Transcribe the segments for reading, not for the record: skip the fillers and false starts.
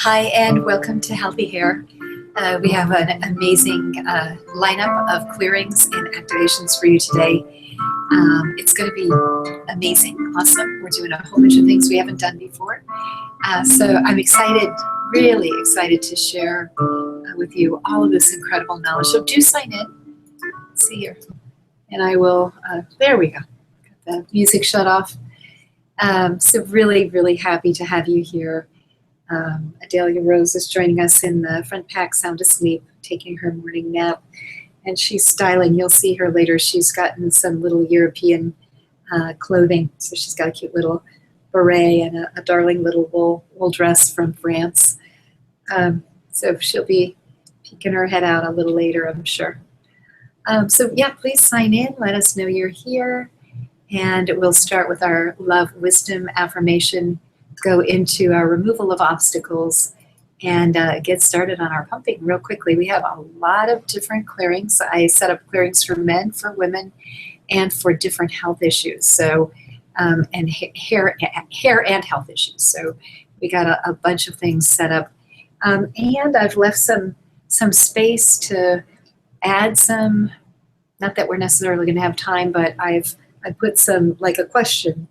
Hi, and welcome to Healthy Hair. We have an amazing lineup of clearings and activations for you today. It's going to be amazing, awesome. We're doing a whole bunch of things we haven't done before. So I'm excited, really excited to share with you all of this incredible knowledge. So do sign in. Let's see here. And I will, there we go. Got the music shut off. So really, really happy to have you here. Adelia Rose is joining us in the front pack, sound asleep, taking her morning nap, and she's styling. You'll see her later. She's gotten some little European clothing, so she's got a cute little beret and a darling little wool dress from France. So she'll be peeking her head out a little later, I'm sure. So yeah, please sign in. Let us know you're here, and we'll start with our love wisdom affirmation. Go into our removal of obstacles and get started on our pumping real quickly. We have a lot of different clearings. I set up clearings for men, for women, and for different health issues. So, and hair and health issues. So we got a bunch of things set up. And I've left some space to add some, not that we're necessarily going to have time, but I put some, like a question.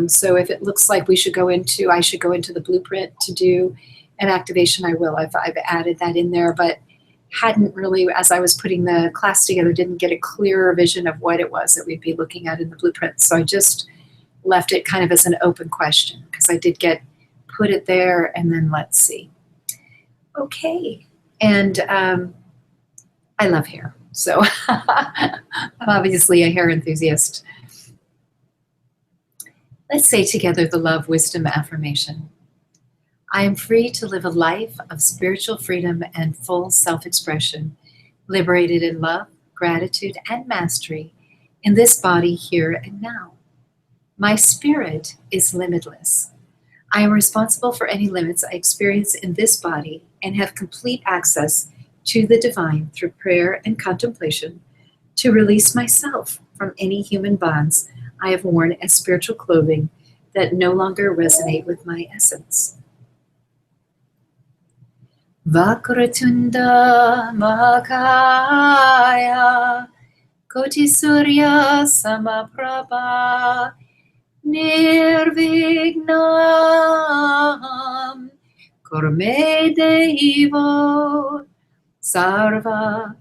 So if it looks like I should go into the blueprint to do an activation, I will. I've added that in there, but hadn't really, as I was putting the class together, didn't get a clearer vision of what it was that we'd be looking at in the blueprint. So I just left it kind of as an open question because I did put it there, and then let's see. Okay, and I love hair, so I'm obviously a hair enthusiast. Let's say together the love wisdom affirmation. I am free to live a life of spiritual freedom and full self-expression, liberated in love, gratitude, and mastery in this body here and now. My spirit is limitless. I am responsible for any limits I experience in this body and have complete access to the divine through prayer and contemplation to release myself from any human bonds I have worn as spiritual clothing that no longer resonate with my essence. Vakratunda Mahakaya Koti Surya Samaprabha Nirvignam Kurme Devo Sarva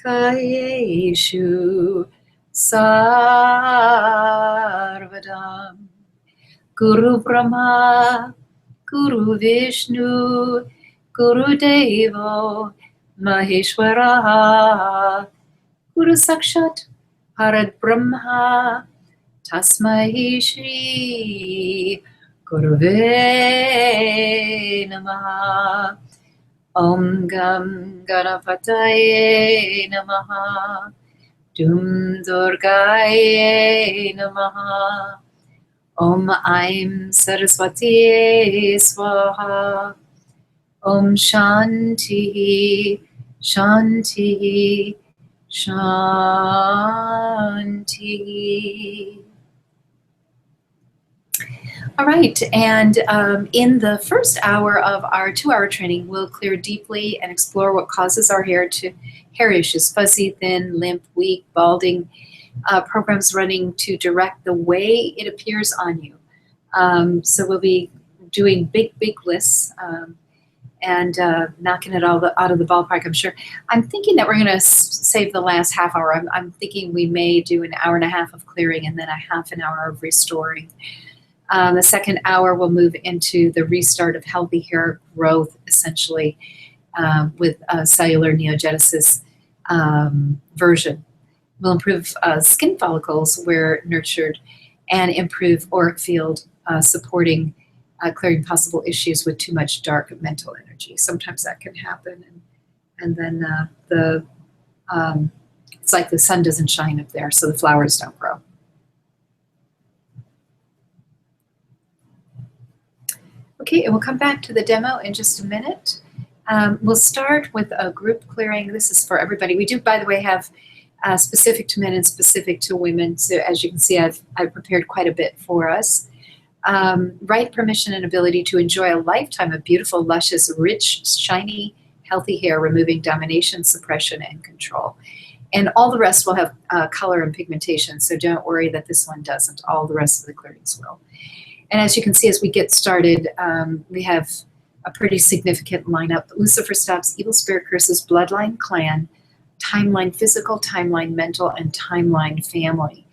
Kayeshu Sarvadam. Guru Brahma, Guru Vishnu, Guru Devo, Maheshwara, Guru Sakshat, Parad Brahma, Tasmai Shri, Guruve Namaha, Om Gam Ganapataye Namaha, Dum Durgaye Namaha, Om Aim Saraswati Swaha, Om Shanti, Shanti, Shanti. All right, and in the first hour of our 2-hour training, we'll clear deeply and explore what causes our hair issues, fuzzy, thin, limp, weak, balding, programs running to direct the way it appears on you. So we'll be doing big lists and knocking it all out of the ballpark, I'm sure. I'm thinking that we're going to save the last half hour. I'm thinking we may do an hour and a half of clearing and then a half an hour of restoring. The second hour will move into the restart of healthy hair growth, essentially, with cellular neogenesis version. Will improve skin follicles where nurtured and improve auric field, supporting clearing possible issues with too much dark mental energy. Sometimes that can happen, and then it's like the sun doesn't shine up there, so the flowers don't grow. Okay, and we'll come back to the demo in just a minute. We'll start with a group clearing. This is for everybody. We do, by the way, have specific to men and specific to women. So as you can see, I've prepared quite a bit for us. Right permission and ability to enjoy a lifetime of beautiful, luscious, rich, shiny, healthy hair, removing domination, suppression, and control. And all the rest will have color and pigmentation, so don't worry that this one doesn't. All the rest of the clearings will. And as you can see, as we get started, we have a pretty significant lineup. Lucifer Stops, Evil Spirit Curses, Bloodline Clan, Timeline Physical, Timeline Mental, and Timeline Family.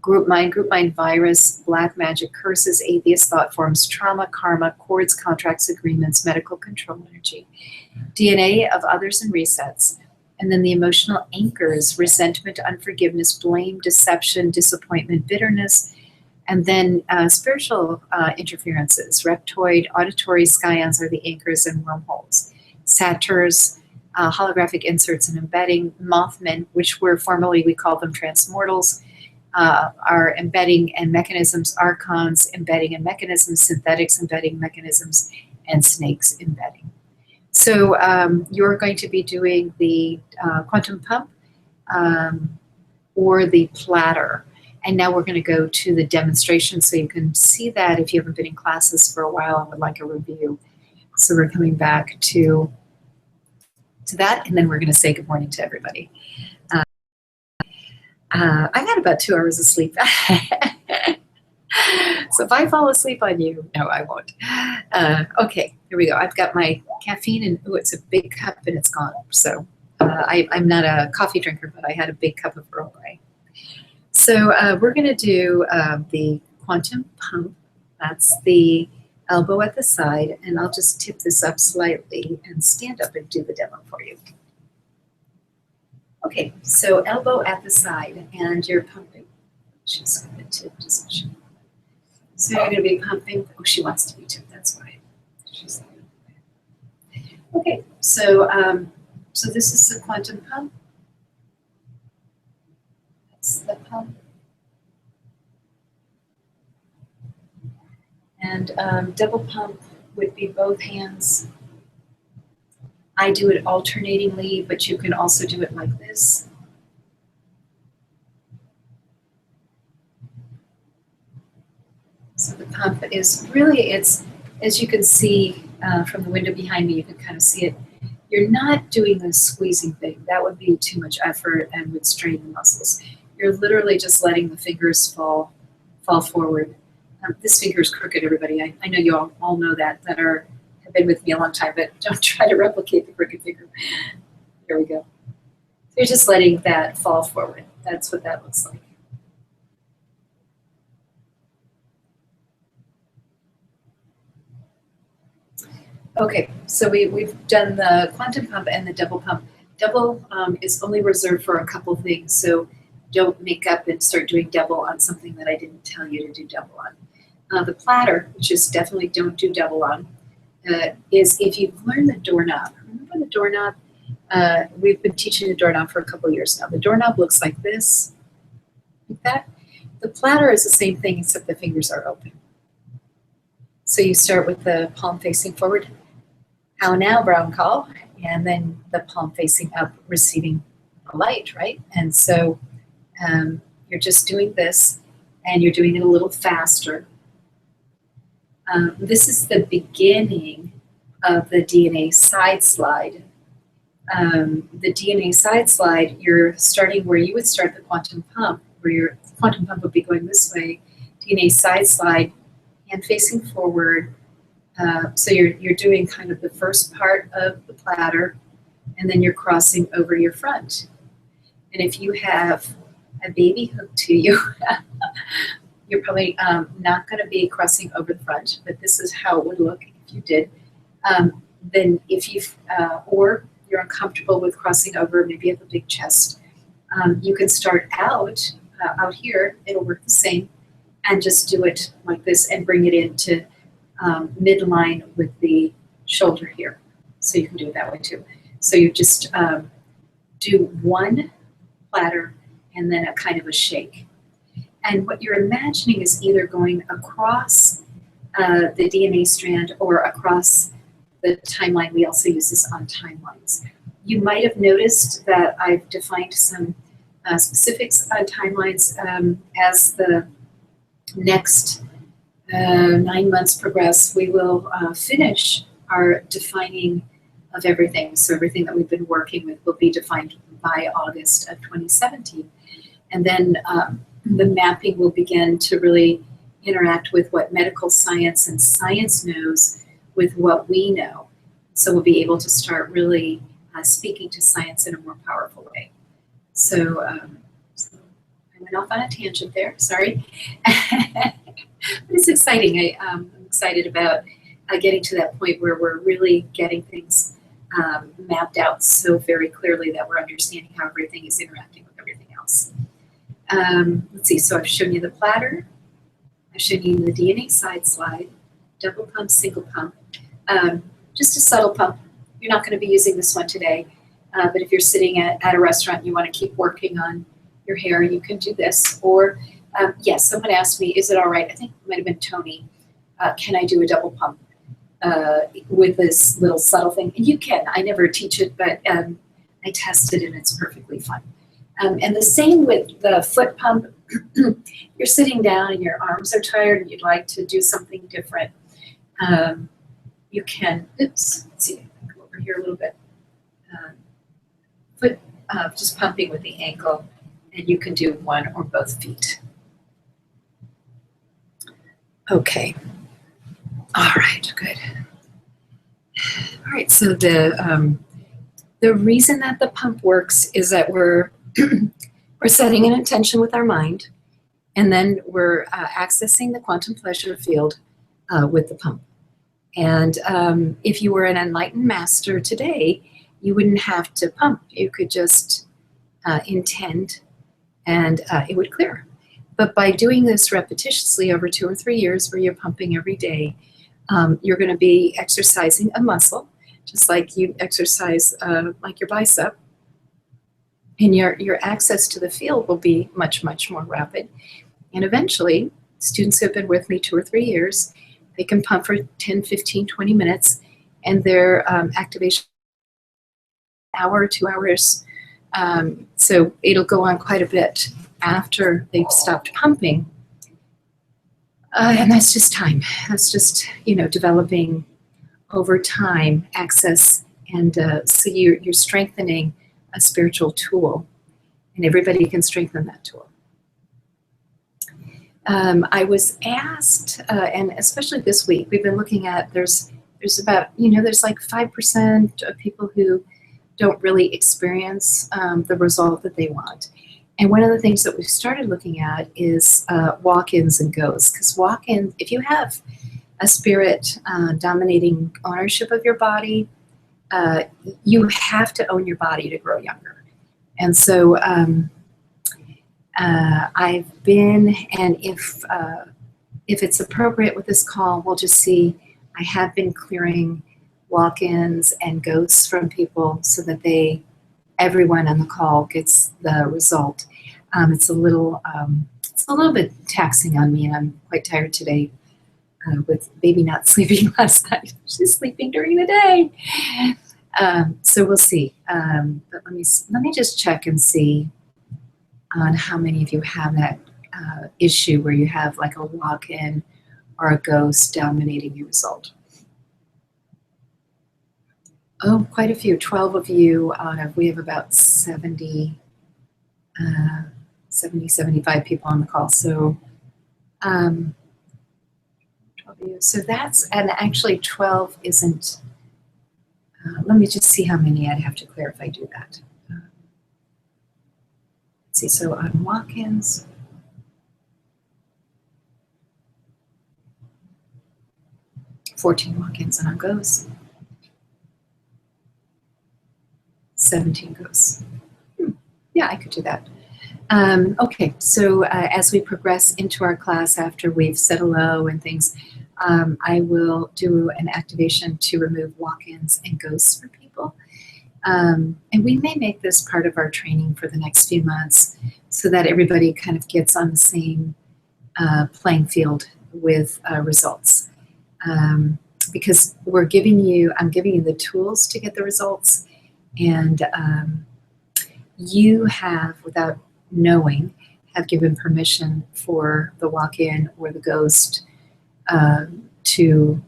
Group Mind Virus, Black Magic, Curses, Atheist Thought Forms, Trauma, Karma, Cords, Contracts, Agreements, Medical Control Energy, DNA of Others and Resets, and then the emotional anchors, resentment, unforgiveness, blame, deception, disappointment, bitterness, and then spiritual interferences, reptoid, auditory, scions are the anchors and wormholes, satyrs, holographic inserts and embedding, mothmen, which were formerly, we called them transmortals, are embedding and mechanisms, archons, embedding and mechanisms, synthetics, embedding mechanisms, and snakes embedding. So you're going to be doing the quantum pump or the platter. And now we're going to go to the demonstration so you can see that if you haven't been in classes for a while and would like a review. So we're coming back to that, and then we're going to say good morning to everybody. I got about 2 hours of sleep. So if I fall asleep on you, no, I won't. Okay, here we go. I've got my caffeine, and oh, it's a big cup and it's gone. So I'm not a coffee drinker, but I had a big cup of Earl Grey. So we're going to do the quantum pump. That's the elbow at the side, and I'll just tip this up slightly and stand up and do the demo for you. Okay, so elbow at the side, and you're pumping. She's going to tip position. So you're going to be pumping. Oh, she wants to be tipped. That's why. She's okay. So so this is the quantum pump. That's the pump. And double pump would be both hands. I do it alternatingly, but you can also do it like this. So the pump is really, it's, as you can see from the window behind me, you can kind of see it. You're not doing the squeezing thing. That would be too much effort and would strain the muscles. You're literally just letting the fingers fall forward. This finger is crooked, everybody. I know you all know that have been with me a long time, but don't try to replicate the crooked finger. Here we go. So you're just letting that fall forward. That's what that looks like. Okay, so we've done the quantum pump and the double pump. Double is only reserved for a couple things, so don't make up and start doing double on something that I didn't tell you to do double on. The platter, which is definitely don't do double on, is if you've learned the doorknob. Remember the doorknob? We've been teaching the doorknob for a couple of years now. The doorknob looks like this, like that. The platter is the same thing except the fingers are open. So you start with the palm facing forward. How now, brown call, and then the palm facing up, receiving the light, right? And so you're just doing this, and you're doing it a little faster. This is the beginning of the DNA side slide. The DNA side slide, you're starting where you would start the quantum pump, where your quantum pump would be going this way. DNA side slide, hand facing forward. So you're doing kind of the first part of the platter, and then you're crossing over your front. And if you have a baby hooked to you, you're probably not going to be crossing over the front, but this is how it would look if you did. Then if you've, or you're uncomfortable with crossing over, maybe you have a big chest, you can start out here, it'll work the same, and just do it like this and bring it into midline with the shoulder here. So you can do it that way too. So you just do one platter and then a kind of a shake. And what you're imagining is either going across the DNA strand or across the timeline. We also use this on timelines. You might have noticed that I've defined some specifics on timelines as the next 9 months progress, we will finish our defining of everything. So everything that we've been working with will be defined by August of 2017. And then the mapping will begin to really interact with what medical science and science knows with what we know. So we'll be able to start really speaking to science in a more powerful way. So I went off on a tangent there, sorry. But it's exciting. I'm excited about getting to that point where we're really getting things mapped out so very clearly that we're understanding how everything is interacting with everything else. Let's see, so I've shown you the platter. I've shown you the DNA side slide, double pump, single pump. Just a subtle pump. You're not going to be using this one today, but if you're sitting at a restaurant and you want to keep working on your hair, you can do this. Or yes, someone asked me, is it all right? I think it might have been Tony. Can I do a double pump with this little subtle thing? And you can. I never teach it, but I tested and it's perfectly fun. And the same with the foot pump. You're sitting down and your arms are tired and you'd like to do something different. You can, oops, let's see, go over here a little bit. Foot, just pumping with the ankle, and you can do one or both feet. Okay. All right, good. All right, so the reason that the pump works is that we're setting an intention with our mind, and then we're accessing the quantum pleasure field with the pump. And if you were an enlightened master today, you wouldn't have to pump. You could just intend, and it would clear. But by doing this repetitiously over 2 or 3 years, where you're pumping every day, you're going to be exercising a muscle, just like you exercise like your bicep. And your access to the field will be much, much more rapid. And eventually, students who have been with me 2 or 3 years, they can pump for 10, 15, 20 minutes, and their activation hour, 2 hours. So it'll go on quite a bit after they've stopped pumping. And that's just time. That's just, developing over time access. And so you're strengthening a spiritual tool, and everybody can strengthen that tool. I was asked, and especially this week, we've been looking at, there's about, there's like 5% of people who don't really experience the result that they want. And one of the things that we've started looking at is walk-ins and ghosts. Because walk-in, if you have a spirit dominating ownership of your body, you have to own your body to grow younger. And so I've been, and if it's appropriate with this call, we'll just see, I have been clearing walk-ins and ghosts from people so that everyone on the call gets the result. It's a little bit taxing on me, and I'm quite tired today with baby not sleeping last night. She's sleeping during the day. So we'll see. But let me just check and see on how many of you have that issue where you have like a walk-in or a ghost dominating your result. Oh, quite a few. 12 of you out of, we have about 70, 75 people on the call. So 12 of you. So that's, and actually 12 isn't, let me just see how many I'd have to clear if I do that. Let's see, so on walk-ins, walk-ins, and on ghosts, 17 ghosts. Yeah, I could do that. Okay, so as we progress into our class after we've said hello and things, I will do an activation to remove walk-ins and ghosts for people. And we may make this part of our training for the next few months so that everybody kind of gets on the same playing field with results. Because I'm giving you the tools to get the results, and you have, without knowing, have given permission for the walk-in or the ghost to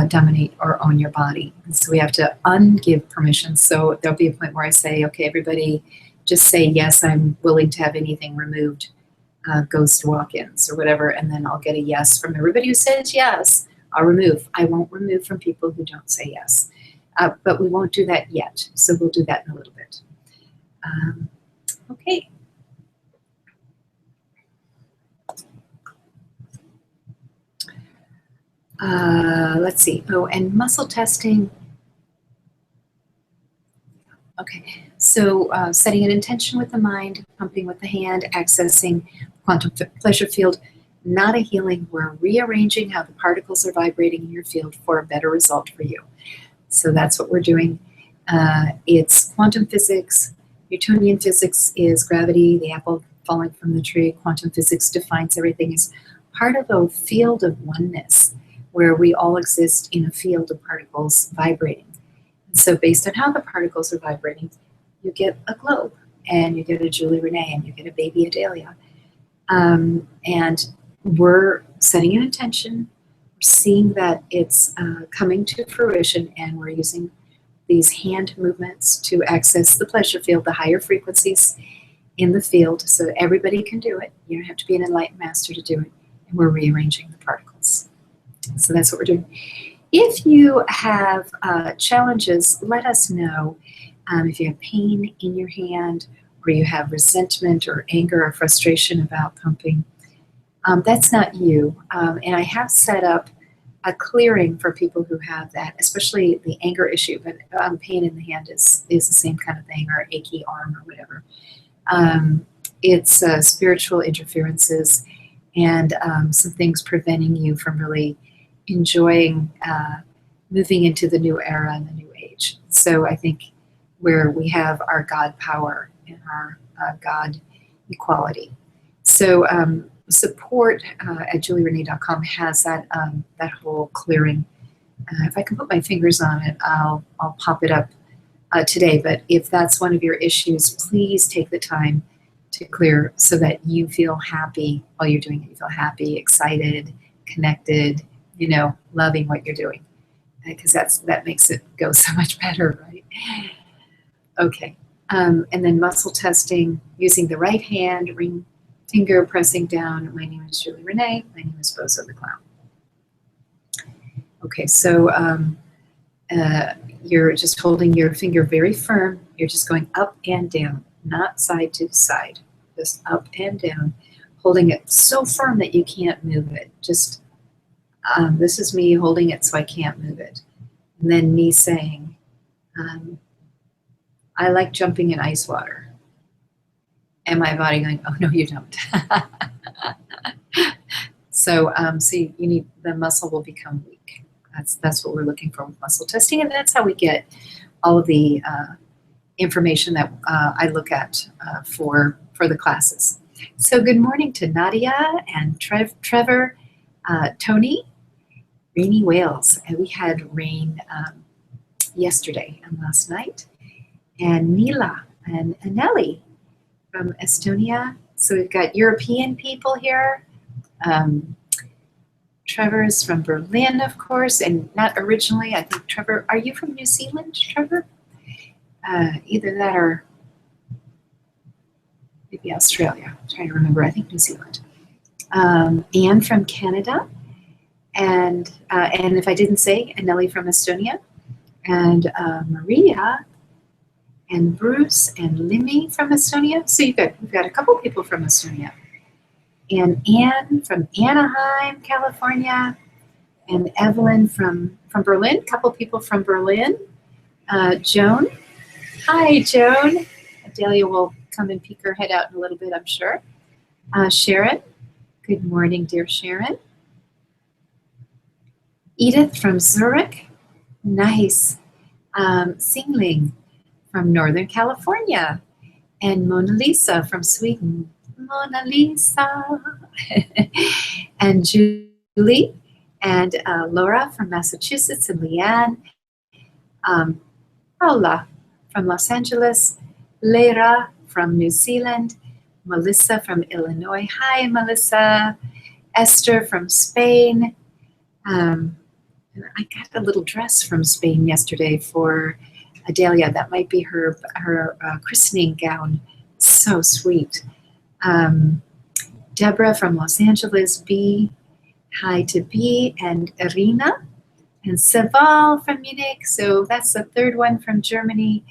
dominate or own your body. And so we have to ungive permission. So there'll be a point where I say, okay, everybody just say, yes, I'm willing to have anything removed, ghost walk-ins or whatever, and then I'll get a yes from everybody who says yes. I'll remove. I won't remove from people who don't say yes. But we won't do that yet. So we'll do that in a little bit. Okay. Let's see. Oh, and muscle testing. Okay, so setting an intention with the mind, pumping with the hand, accessing quantum pleasure field, not a healing. We're rearranging how the particles are vibrating in your field for a better result for you. So that's what we're doing. It's quantum physics. Newtonian physics is gravity, the apple falling from the tree. Quantum physics defines everything as part of a field of oneness where we all exist in a field of particles vibrating. So based on how the particles are vibrating, you get a globe, and you get a Julie Renee, and you get a baby Adalia. And we're setting an intention, we're seeing that it's coming to fruition, and we're using these hand movements to access the pleasure field, the higher frequencies in the field, so that everybody can do it. You don't have to be an enlightened master to do it. And we're rearranging the particles. So that's what we're doing. If you have challenges, let us know. If you have pain in your hand, or you have resentment or anger or frustration about pumping, that's not you. And I have set up a clearing for people who have that, especially the anger issue, but pain in the hand is the same kind of thing, or achy arm or whatever. It's spiritual interferences and some things preventing you from really enjoying moving into the new era and the new age. So I think where we have our God power and our God equality. So support at julierenee.com has that that whole clearing. If I can put my fingers on it, I'll pop it up today. But if that's one of your issues, please take the time to clear so that you feel happy while you're doing it. You feel happy, excited, connected, loving what you're doing, because that makes it go so much better, right? Okay, and then muscle testing using the right hand, ring finger pressing down. My name is Julie Renee. My name is Bozo the Clown. Okay, so you're just holding your finger very firm. You're just going up and down, not side to side, just up and down, holding it so firm that you can't move it. Just this is me holding it so I can't move it. And then me saying, I like jumping in ice water. And my body going, oh, no, you don't. So you need, the muscle will become weak. That's what we're looking for with muscle testing. And that's how we get all of the information that I look at for the classes. So good morning to Nadia and Trevor, Tony, Rainy Wales. And we had rain yesterday and last night. And Nila and Anneli from Estonia. So we've got European people here. Trevor is from Berlin, of course, and not originally. I think, Trevor, are you from New Zealand, Trevor? Either that or maybe Australia. I'm trying to remember. I think New Zealand. Anne from Canada. And if I didn't say, Anneli from Estonia. And Maria and Bruce and Limmy from Estonia. So we've got a couple people from Estonia. And Anne from Anaheim, California. And Evelyn from Berlin, a couple people from Berlin. Joan. Hi, Joan. Adelia will come and peek her head out in a little bit, I'm sure. Sharon. Good morning, dear Sharon. Edith from Zurich. Nice. Singling from Northern California, and Mona Lisa from Sweden. Mona Lisa. And Julie, and Laura from Massachusetts, and Leanne. Paula from Los Angeles. Leira from New Zealand. Melissa from Illinois. Hi, Melissa. Esther from Spain. And I got a little dress from Spain yesterday for Adelia. That might be her christening gown. So sweet. Deborah from Los Angeles, B. Hi to B and Irina. And Seval from Munich. So that's the third one from Germany.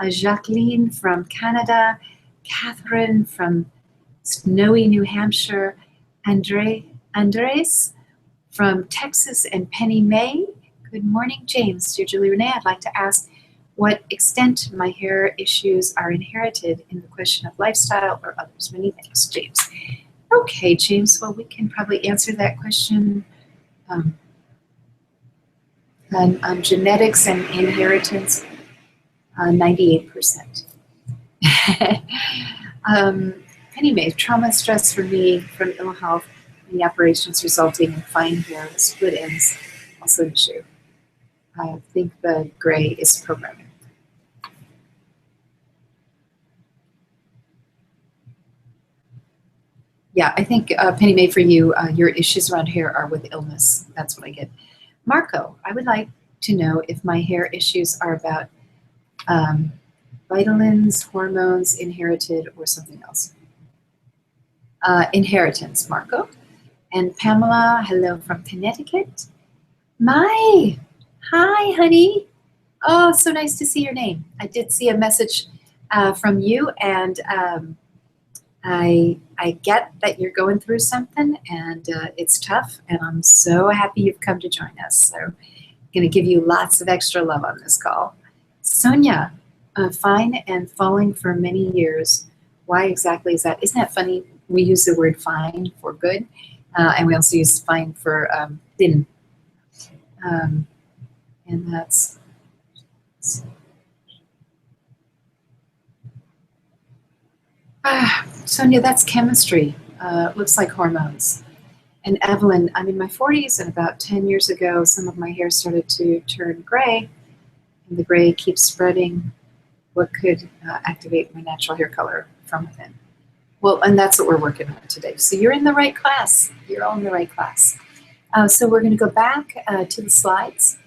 Jacqueline from Canada. Catherine from snowy New Hampshire. Andres from Texas, and Penny May. Good morning, James. Dear Julie Renee, I'd like to ask what extent my hair issues are inherited in the question of lifestyle or others. Many thanks, James. Okay, James, well, we can probably answer that question on genetics and inheritance, 98%. Penny May, trauma stress for me from ill health and the operations resulting in fine hair with split ends, also an issue. I think the gray is programming. Yeah, I think Penny May, for you, your issues around hair are with illness. That's what I get. Marco, I would like to know if my hair issues are about vitamins, hormones, inherited, or something else. Inheritance, Marco. And Pamela, hello from Connecticut. Mai, hi, honey. Oh, so nice to see your name. I did see a message from you, and I get that you're going through something, and it's tough, and I'm so happy you've come to join us. So I'm going to give you lots of extra love on this call. Sonia, fine and falling for many years. Why exactly is that? Isn't that funny? We use the word fine for good, and we also use fine for thin. And that's... Sonia, that's chemistry. Looks like hormones. And Evelyn, I'm in my 40s, and about 10 years ago, some of my hair started to turn gray, and the gray keeps spreading. What could activate my natural hair color from within? Well, and that's what we're working on today. So you're in the right class. You're all in the right class. So we're going to go back to the slides,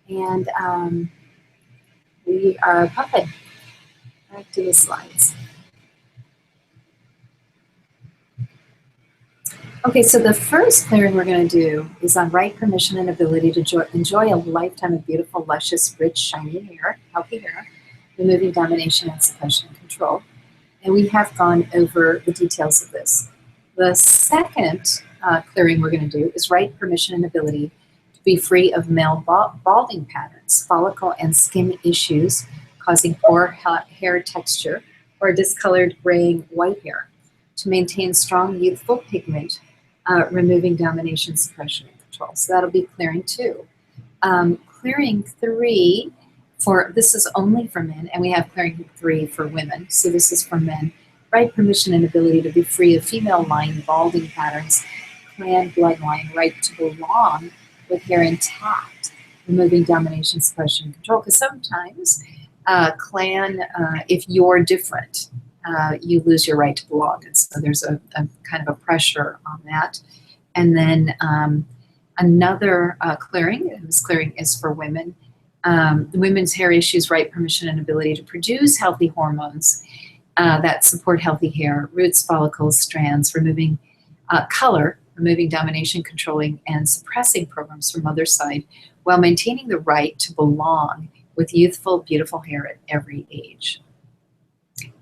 and we are pumping. Back to the slides. Okay, so the first clearing we're going to do is on right permission and ability to enjoy a lifetime of beautiful, luscious, rich, shiny hair, healthy hair, removing domination and suppression and control. And we have gone over the details of this. The second clearing we're going to do is right permission and ability to be free of male balding patterns, follicle and skin issues causing poor hair texture, or discolored graying white hair, to maintain strong youthful pigment, removing domination, suppression, and control. So that'll be clearing 2. Clearing 3, this is only for men, and we have clearing 3 for women. So this is for men. Right permission and ability to be free of female line balding patterns, clan bloodline, right to belong with hair intact, removing domination, suppression, and control. Because sometimes clan, if you're different, you lose your right to belong. And so there's a kind of a pressure on that. And then another clearing, this clearing is for women. Women's hair issues, right permission and ability to produce healthy hormones that support healthy hair, roots, follicles, strands, removing color, removing domination, controlling, and suppressing programs from mother's side, while maintaining the right to belong with youthful, beautiful hair at every age.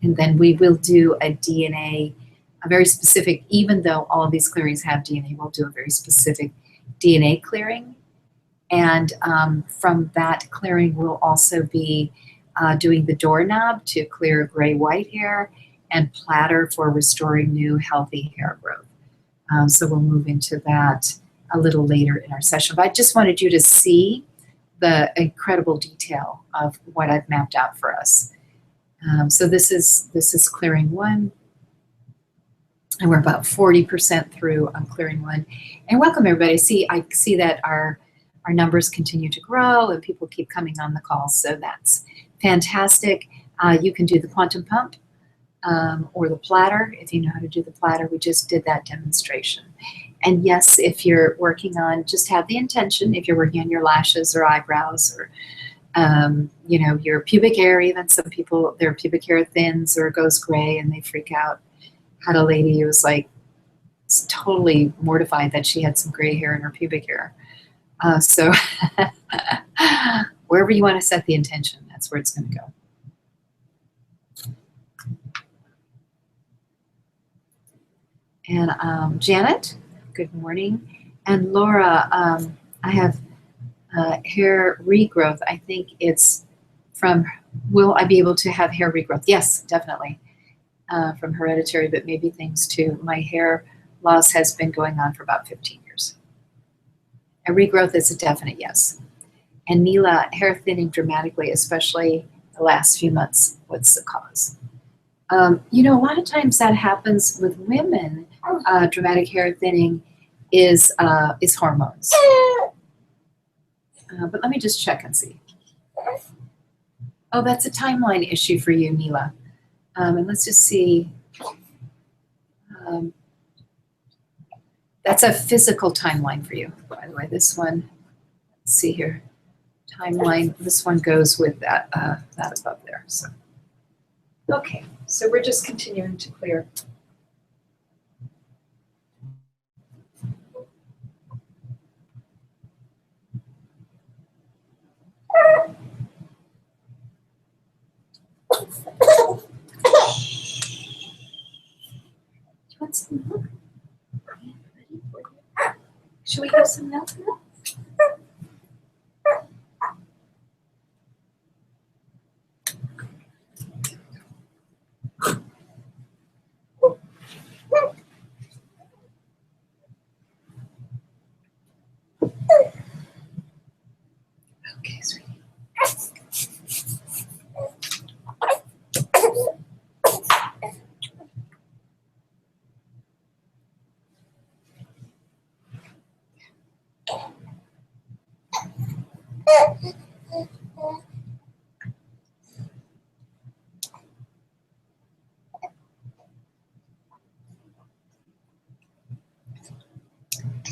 And then we will do a DNA, a very specific, even though all of these clearings have DNA, we'll do a very specific DNA clearing. And from that clearing, we'll also be doing the doorknob to clear gray-white hair, and platter for restoring new healthy hair growth. So we'll move into that a little later in our session. But I just wanted you to see the incredible detail of what I've mapped out for us. So this is clearing 1, and we're about 40% through on clearing 1. And welcome everybody. I see that our numbers continue to grow and people keep coming on the call, so that's fantastic. You can do the quantum pump or the platter if you know how to do the platter. We just did that demonstration. And yes, if you're working on, just have the intention, if you're working on your lashes or eyebrows or, you know, your pubic hair, even some people, their pubic hair thins or goes gray and they freak out. Had a lady who was like totally mortified that she had some gray hair in her pubic hair. So wherever you want to set the intention, that's where it's going to go. And Janet, good morning. And Laura, I have hair regrowth. I think it's from, will I be able to have hair regrowth? Yes, definitely. From hereditary, but maybe things too. My hair loss has been going on for about 15 years. And regrowth is a definite yes. And Neela, hair thinning dramatically, especially the last few months. What's the cause? You know, a lot of times that happens with women. Dramatic hair thinning is hormones. But let me just check and see. Oh, that's a timeline issue for you, Neela. And let's just see. That's a physical timeline for you, by the way. This one, let's see here. Timeline, this one goes with that, that above there. So, okay, so we're just continuing to clear. You want some milk? Ready for you? Should we have some milk now? Okay, sweetie.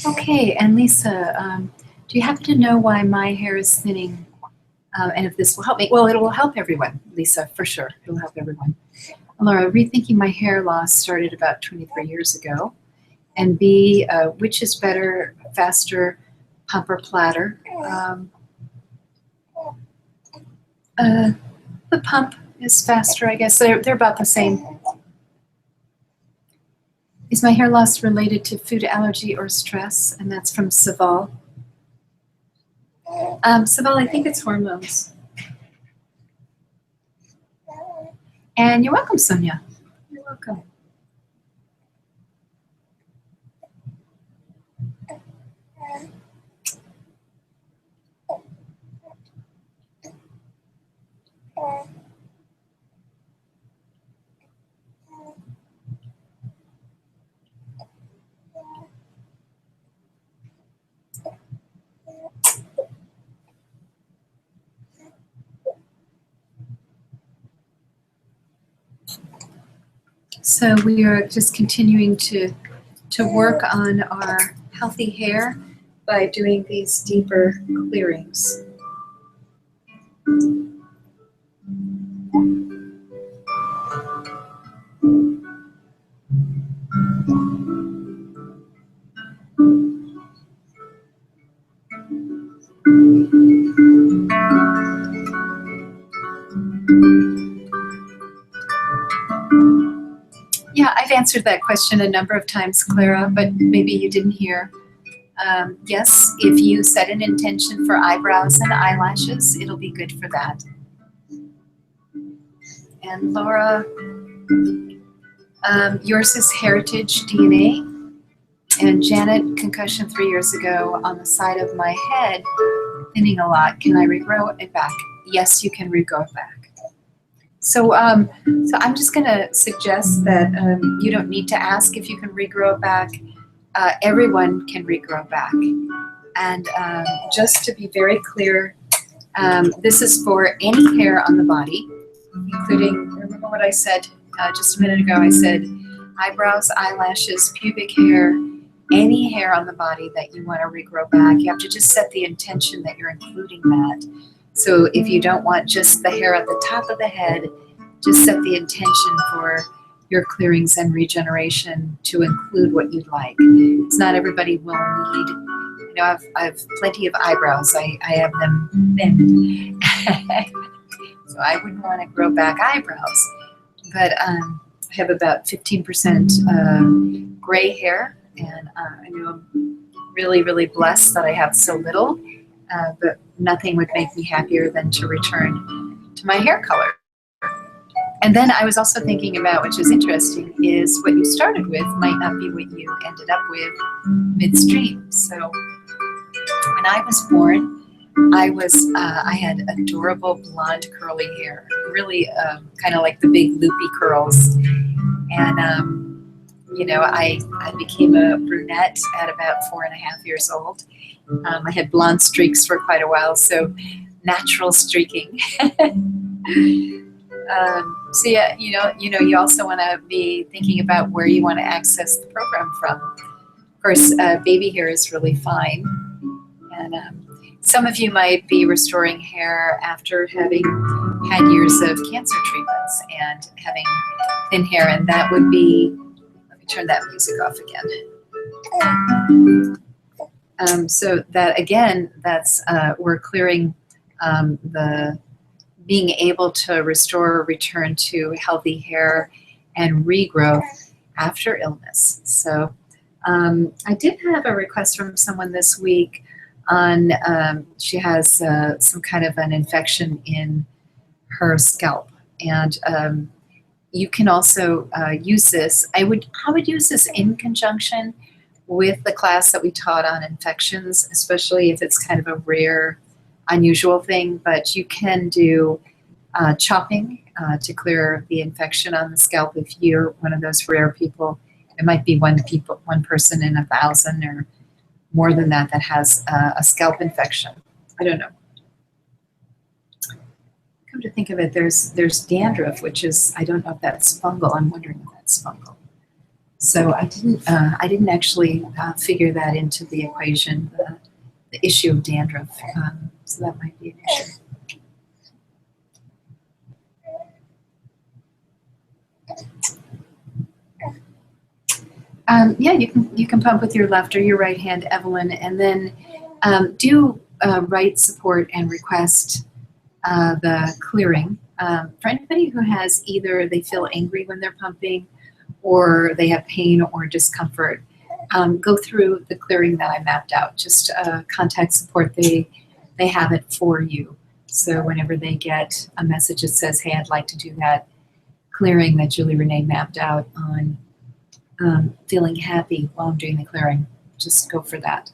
Okay, and Lisa, do you happen to know why my hair is thinning? And if this will help me? Well, it will help everyone, Lisa, for sure. It will help everyone. Laura, rethinking my hair loss started about 23 years ago. And B, which is better, faster, pump or platter? The pump is faster, I guess. They're about the same. Is my hair loss related to food allergy or stress? And that's from Saval. Saval, I think it's hormones. And you're welcome, Sonia. You're welcome. So we are just continuing to work on our healthy hair by doing these deeper clearings. Yeah, I've answered that question a number of times, Clara, but maybe you didn't hear. Yes, if you set an intention for eyebrows and eyelashes, it'll be good for that. And Laura, yours is heritage DNA. And Janet, concussion 3 years ago on the side of my head, thinning a lot. Can I regrow it back? Yes, you can regrow it back. So I'm just going to suggest that you don't need to ask if you can regrow it back. Everyone can regrow back. And just to be very clear, this is for any hair on the body, including, remember what I said just a minute ago? I said eyebrows, eyelashes, pubic hair, any hair on the body that you want to regrow back, you have to just set the intention that you're including that. So if you don't want just the hair at the top of the head, just set the intention for your clearings and regeneration to include what you'd like. It's not everybody will need, you know, I've plenty of eyebrows. I have them thinned. So I wouldn't want to grow back eyebrows. But I have about 15% gray hair, and I know I'm really, really blessed that I have so little, but nothing would make me happier than to return to my hair color. And then I was also thinking about, which is interesting, is what you started with might not be what you ended up with midstream. So when I was born, I had adorable blonde curly hair, really kind of like the big loopy curls. And, you know, I became a brunette at about 4.5 years old. I had blonde streaks for quite a while, so natural streaking. So yeah, you also want to be thinking about where you want to access the program from. Of course, baby hair is really fine, and some of you might be restoring hair after having had years of cancer treatments and having thin hair, and that would be. Let me turn that music off again. So that again, that's we're clearing the being able to restore or return to healthy hair and regrowth after illness. So I did have a request from someone this week on, she has some kind of an infection in her scalp. And you can also use this. I would use this in conjunction with the class that we taught on infections, especially if it's kind of a rare, unusual thing, but you can do chopping to clear the infection on the scalp if you're one of those rare people. It might be one person in 1,000 or more than that has a scalp infection. I don't know. Come to think of it, there's dandruff, which is, I don't know if that's fungal. I'm wondering if that's fungal. So I didn't actually figure that into the equation, the issue of dandruff. So that might be an issue. Yeah, you can pump with your left or your right hand, Evelyn, and then do write support and request the clearing. For anybody who has either they feel angry when they're pumping or they have pain or discomfort, go through the clearing that I mapped out. Just contact support. They have it for you. So whenever they get a message that says, hey, I'd like to do that clearing that Julie Renee mapped out on feeling happy while I'm doing the clearing, just go for that.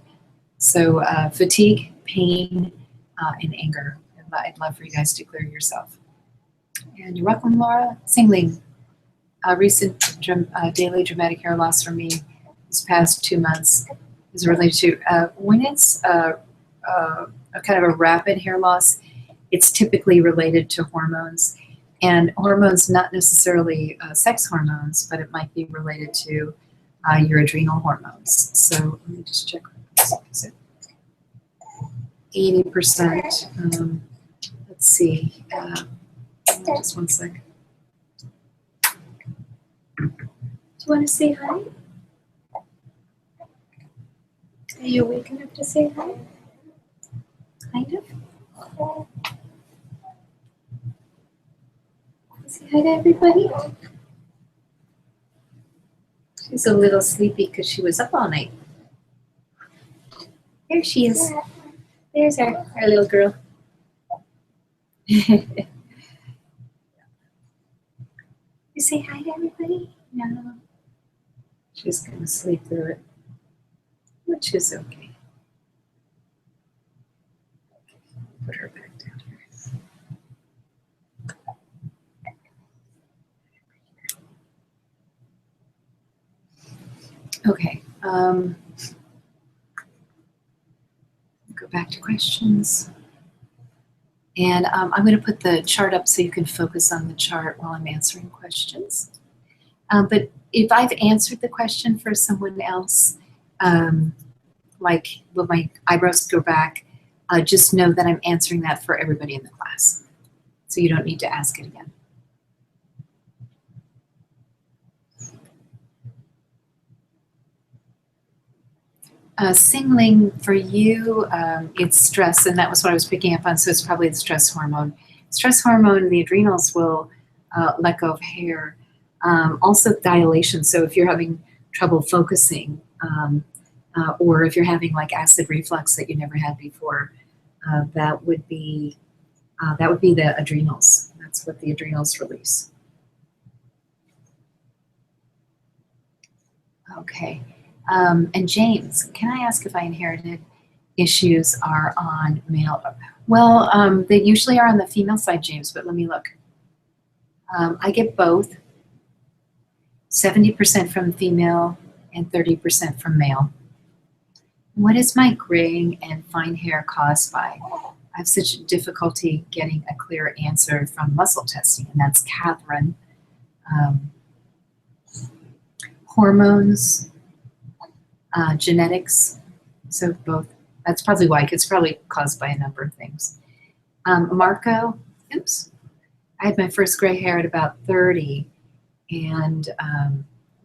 So fatigue, pain, and anger. I'd love for you guys to clear yourself. And you're welcome, Laura. Singling, recent daily dramatic hair loss for me these past 2 months is related to when it's a kind of a rapid hair loss, it's typically related to hormones. And hormones, not necessarily sex hormones, but it might be related to your adrenal hormones. So let me just check. Is it 80%? Let's see. Just 1 second. Do you want to say hi? Are you awake enough to say hi? Kind of. Say hi to everybody. She's a little sleepy because she was up all night. There she is. There's our little girl. You say hi to everybody? No. She's going to sleep through it, which is okay. Put her back down here. Okay. Go back to questions. And I'm going to put the chart up so you can focus on the chart while I'm answering questions. But if I've answered the question for someone else, like, will my eyebrows go back? Just know that I'm answering that for everybody in the class. So you don't need to ask it again. Singling, for you, it's stress, and that was what I was picking up on, so it's probably the stress hormone. Stress hormone, the adrenals will let go of hair. Also dilation, so if you're having trouble focusing, or if you're having like acid reflux that you never had before, that would be the adrenals. That's what the adrenals release. Okay. And James, can I ask if I inherited issues are on male? Well, they usually are on the female side, James, but let me look. I get both, 70% from female and 30% from male. What is my graying and fine hair caused by? I have such difficulty getting a clear answer from muscle testing, and that's Catherine. Hormones, genetics, so both. That's probably why, 'cause it's probably caused by a number of things. Marco, oops, I had my first gray hair at about 30, and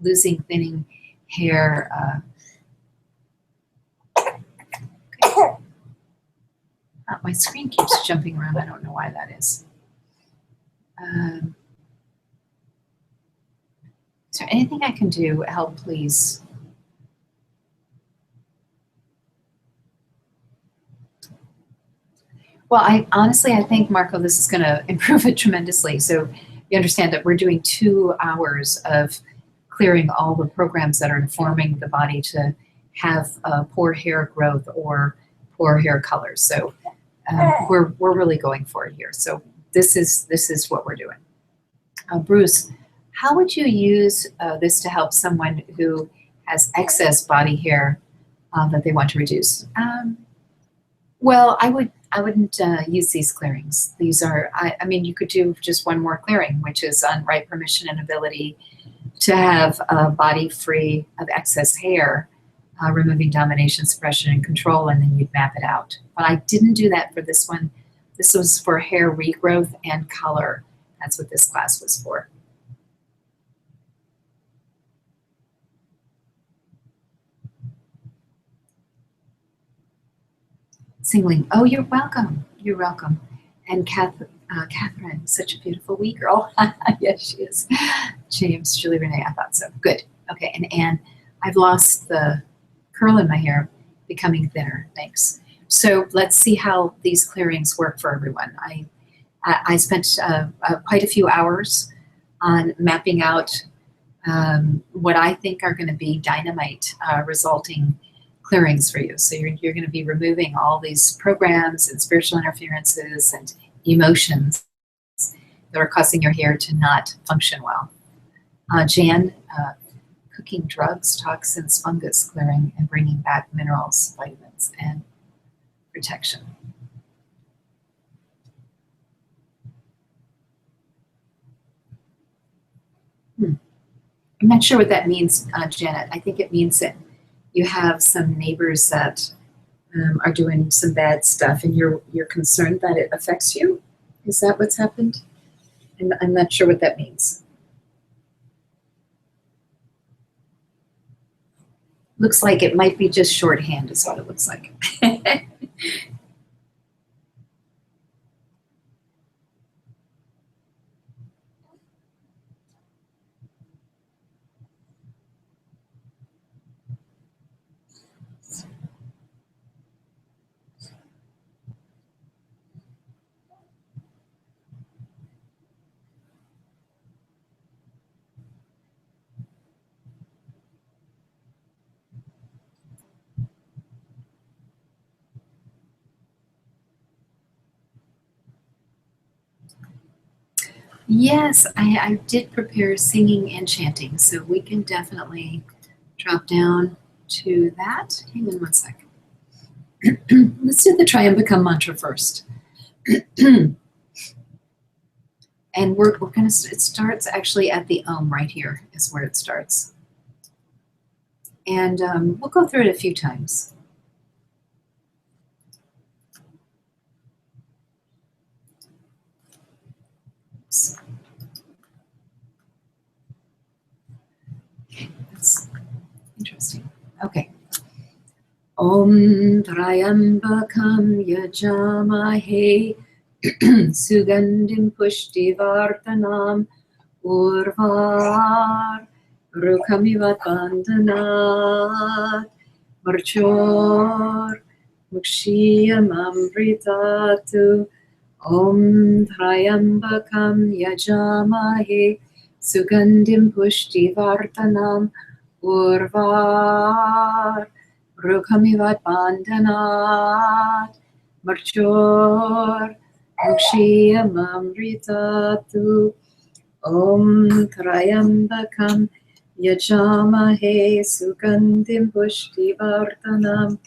losing thinning hair. Okay. My screen keeps jumping around. I don't know why that is. Is there anything I can do? Help, please. Well, I think, Marco, this is going to improve it tremendously. So you understand that we're doing 2 hours of clearing all the programs that are informing the body to have poor hair growth or poor hair color. So we're really going for it here. So this is what we're doing. Bruce, how would you use this to help someone who has excess body hair that they want to reduce? Well, I wouldn't use these clearings. These are, I mean, you could do just one more clearing, which is on right permission and ability to have a body free of excess hair, removing domination, suppression, and control, and then you'd map it out. But I didn't do that for this one. This was for hair regrowth and color. That's what this class was for. Singling, oh, you're welcome. You're welcome. And Catherine, such a beautiful wee girl. Yes, she is. James, Julie Renee, I thought so. Good. Okay, and Anne, I've lost the curl in my hair, becoming thinner. Thanks. So let's see how these clearings work for everyone. I spent quite a few hours on mapping out what I think are going to be dynamite resulting clearings for you. So you're going to be removing all these programs and spiritual interferences and emotions that are causing your hair to not function well. Jan, cooking drugs, toxins, fungus clearing, and bringing back minerals, vitamins, and protection. I'm not sure what that means, Janet. I think it means that you have some neighbors that are doing some bad stuff, and you're concerned that it affects you. Is that what's happened? I'm not sure what that means. Looks like it might be just shorthand is what it looks like. Yes, I did prepare singing and chanting, so we can definitely drop down to that. Hang on one second. Let's do the try and become mantra first. And we're gonna, it starts actually at the right here is where it starts. And we'll go through it a few times. Oops. That's interesting. Okay. Om Trayambakam Yajamahe Sugandim Pushtivartanam Urvar Rukamivat Bandhanat Marchor Mukshiyam Amritatu Om Trayambakam Yajamahe Sugandim Pushtivartanam Urvar Rukamivat Bandhanat Marchor Mukshiyam Amritatu Om Trayambakam Yajamahe Sugandim Pushtivartanam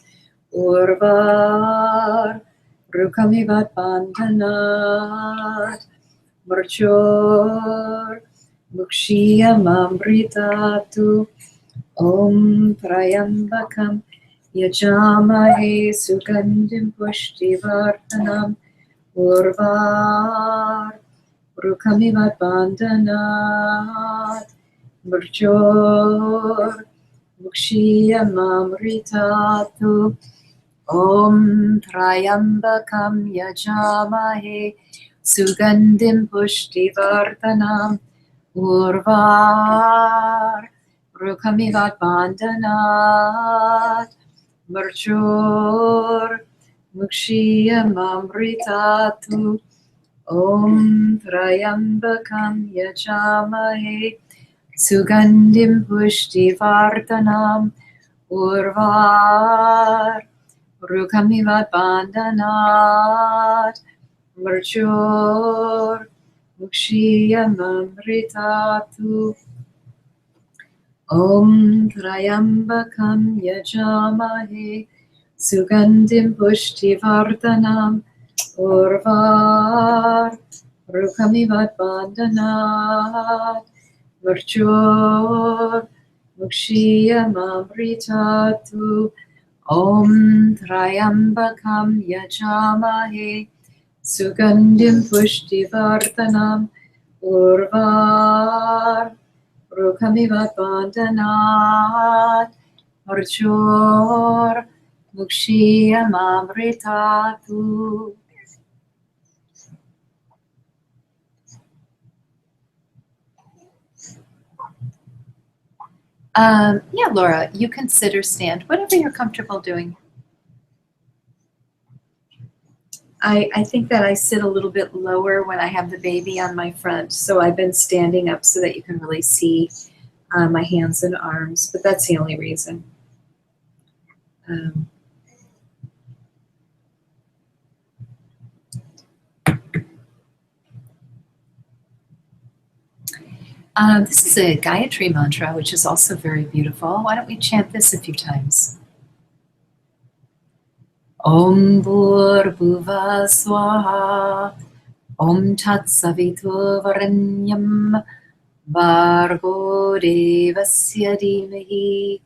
Urvar Rukamivat Bandhanat Marchor Mukshiyam Amritatu Om Trayambakam Yajamahe Sugandim Pushtivartanam Urvar Rukamivat Bandhanat Marchor Mukshiyam Amritatu Om Trayambakam Yajamahe Sugandim Pushtivartanam Urvar Rukamivat Bandhanat Marchor Mukshiyam Amritatu Om Trayambakam Yajamahe Sugandim Pushtivartanam Urvar Rukamivat Bandhanat Marchor Mukshiyam Amritatu Om Trayambakam Yajamahe Sugandim Pushtivartanam Urvar Rukamivat Bandhanat Marchor Mukshiyam Amritatu Om Trayambakam Yajamahe Sugandim Pushtivartanam Urvar Rukamivat Bandhanat Marchor Mukshiyam Amritatu. Yeah, Laura, you consider stand, whatever you're comfortable doing. I think that I sit a little bit lower when I have the baby on my front, so I've been standing up so that you can really see my hands and arms, but that's the only reason. This is a Gayatri mantra, which is also very beautiful. Why don't we chant this a few times? Om Bhur-Bhuva Swaha Om Tat Savitur Varanyam Bhargo Devasya Dhimahi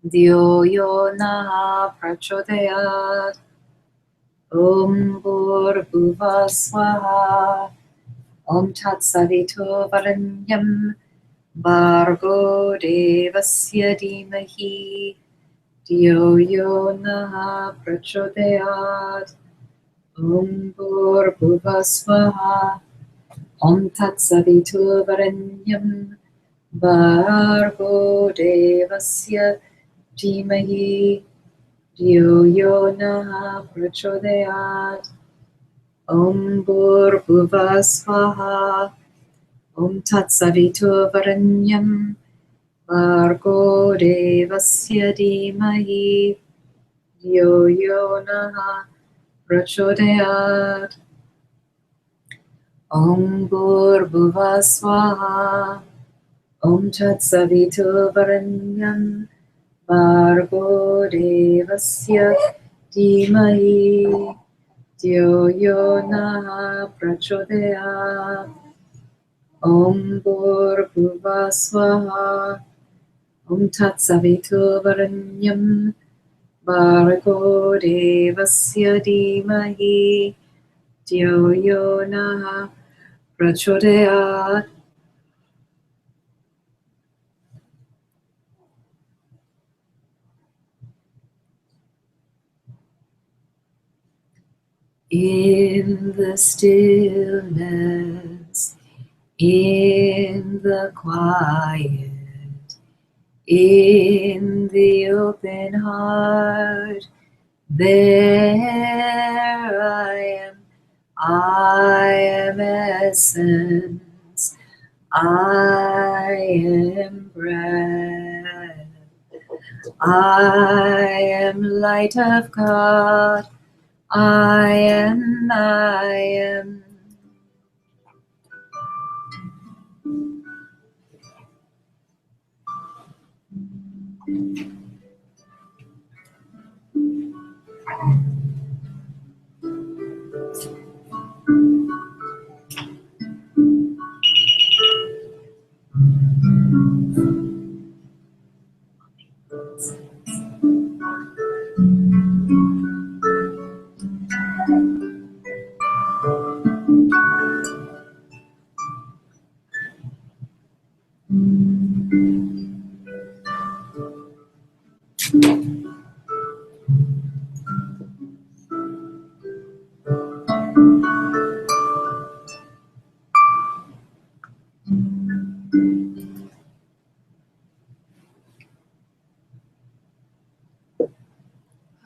Dhyo Yo Na Prachodayat Om Bhur-Bhuva Swaha Om Tat Savitur Varanyam Bhargo Devasya Dhimahi Dhyo Yo Na Prachodayat Om Bhur-Bhuva Swaha Om Tat Savitur Varanyam Bhargo Devasya Dhimahi Dhyo Yo Na Prachodayat Om Bhur-Bhuva Swaha Om Tat Savitur Varanyam Bhargo Devasya Dhimahi Dhyo Yo Na Prachodayat Om Bhur-Bhuva Swaha Om Tat Savitur Varanyam Bhargo Devasya Dhimahi Dhyo Yo Na Prachodayat Om Bhur-Bhuva Swaha Om Tat Savitur Varanyam Bhargo Devasya Dhimahi Dhyo Yo Nah Prachodayat. In the stillness, in the quiet, in the open heart, there I am essence, I am breath, I am light of God, I am.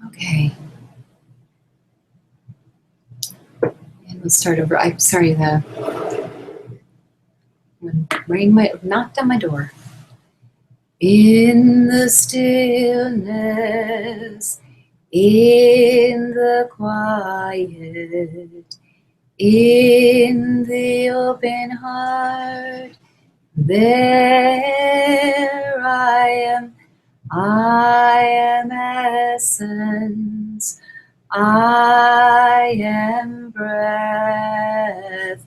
Okay. And we'll start over. I'm sorry, the rain knocked on my door. In the stillness, in the quiet, in the open heart, there I am essence, I am breath,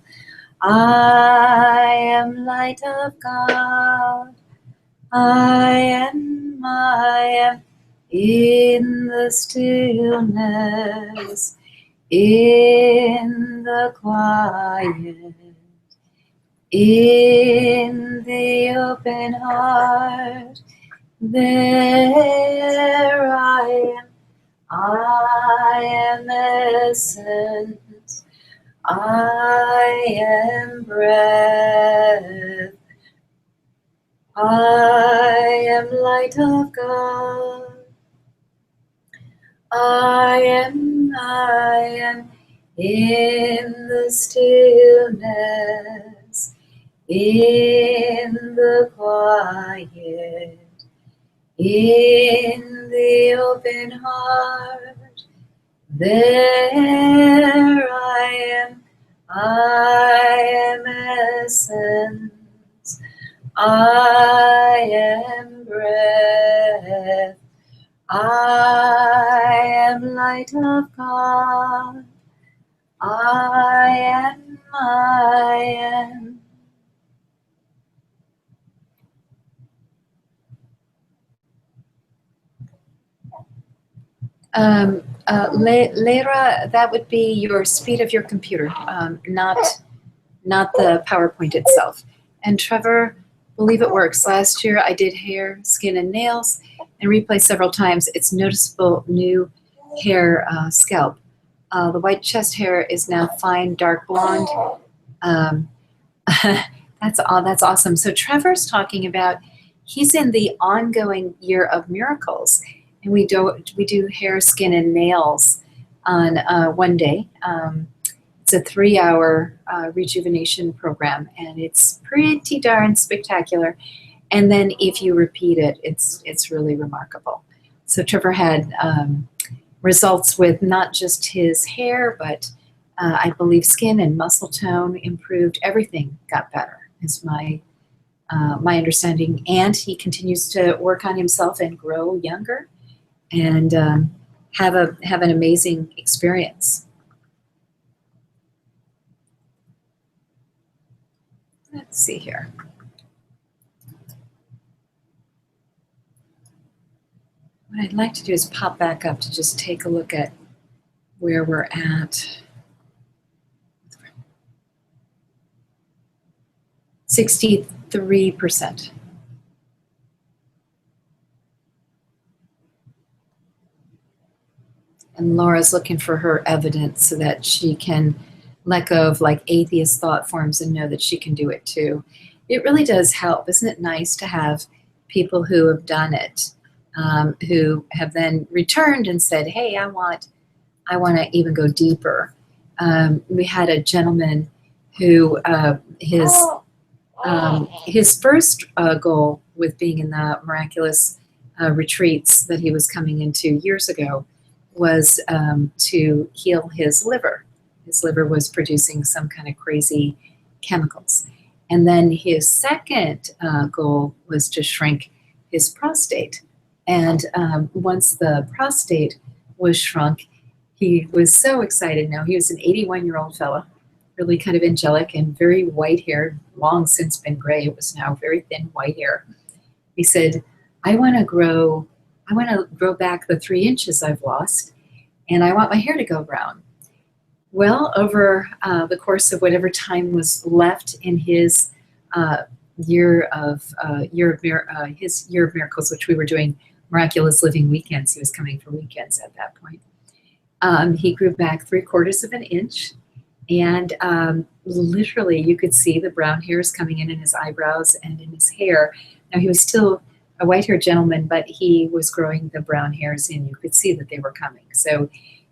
I am light of God, I am in the stillness, in the quiet, in the open heart, there I am essence, I am breath, I am light of God, I am in the stillness, in the quiet, in the open heart, there I am essence, I am breath, I am light of God, I am. Leira, that would be your speed of your computer, not the PowerPoint itself. And Trevor, believe it works. Last year I did hair, skin, and nails, and replay several times. It's noticeable new hair, scalp. The white chest hair is now fine, dark blonde. That's awesome. So Trevor's talking about he's in the ongoing year of miracles, and we do hair, skin, and nails on one day. It's a 3-hour rejuvenation program, and it's pretty darn spectacular. And then if you repeat it, it's really remarkable. So Trevor had results with not just his hair, but I believe skin and muscle tone improved. Everything got better, is my understanding. And he continues to work on himself and grow younger, and have an amazing experience. Let's see here. what I'd like to do is pop back up to just take a look at where we're at. 63%. And Laura's looking for her evidence so that she can let go of like atheist thought forms and know that she can do it too. It really does help. Isn't it nice to have people who have done it, who have then returned and said, hey, I want to even go deeper. We had a gentleman who his first goal with being in the miraculous retreats that he was coming into years ago was to heal his liver. His liver was producing some kind of crazy chemicals. And then his second goal was to shrink his prostate. And once the prostate was shrunk, he was so excited now. He was an 81-year-old fellow, really kind of angelic and very white hair, long since been gray. It was now very thin white hair. He said, I want to grow back the 3 inches I've lost, and I want my hair to go brown. Well, over the course of whatever time was left in his year of miracles, which we were doing miraculous living weekends. He was coming for weekends at that point. He grew back 3/4 of an inch, and literally you could see the brown hairs coming in his eyebrows and in his hair. Now he was still a white-haired gentleman, but he was growing the brown hairs in. You could see that they were coming. So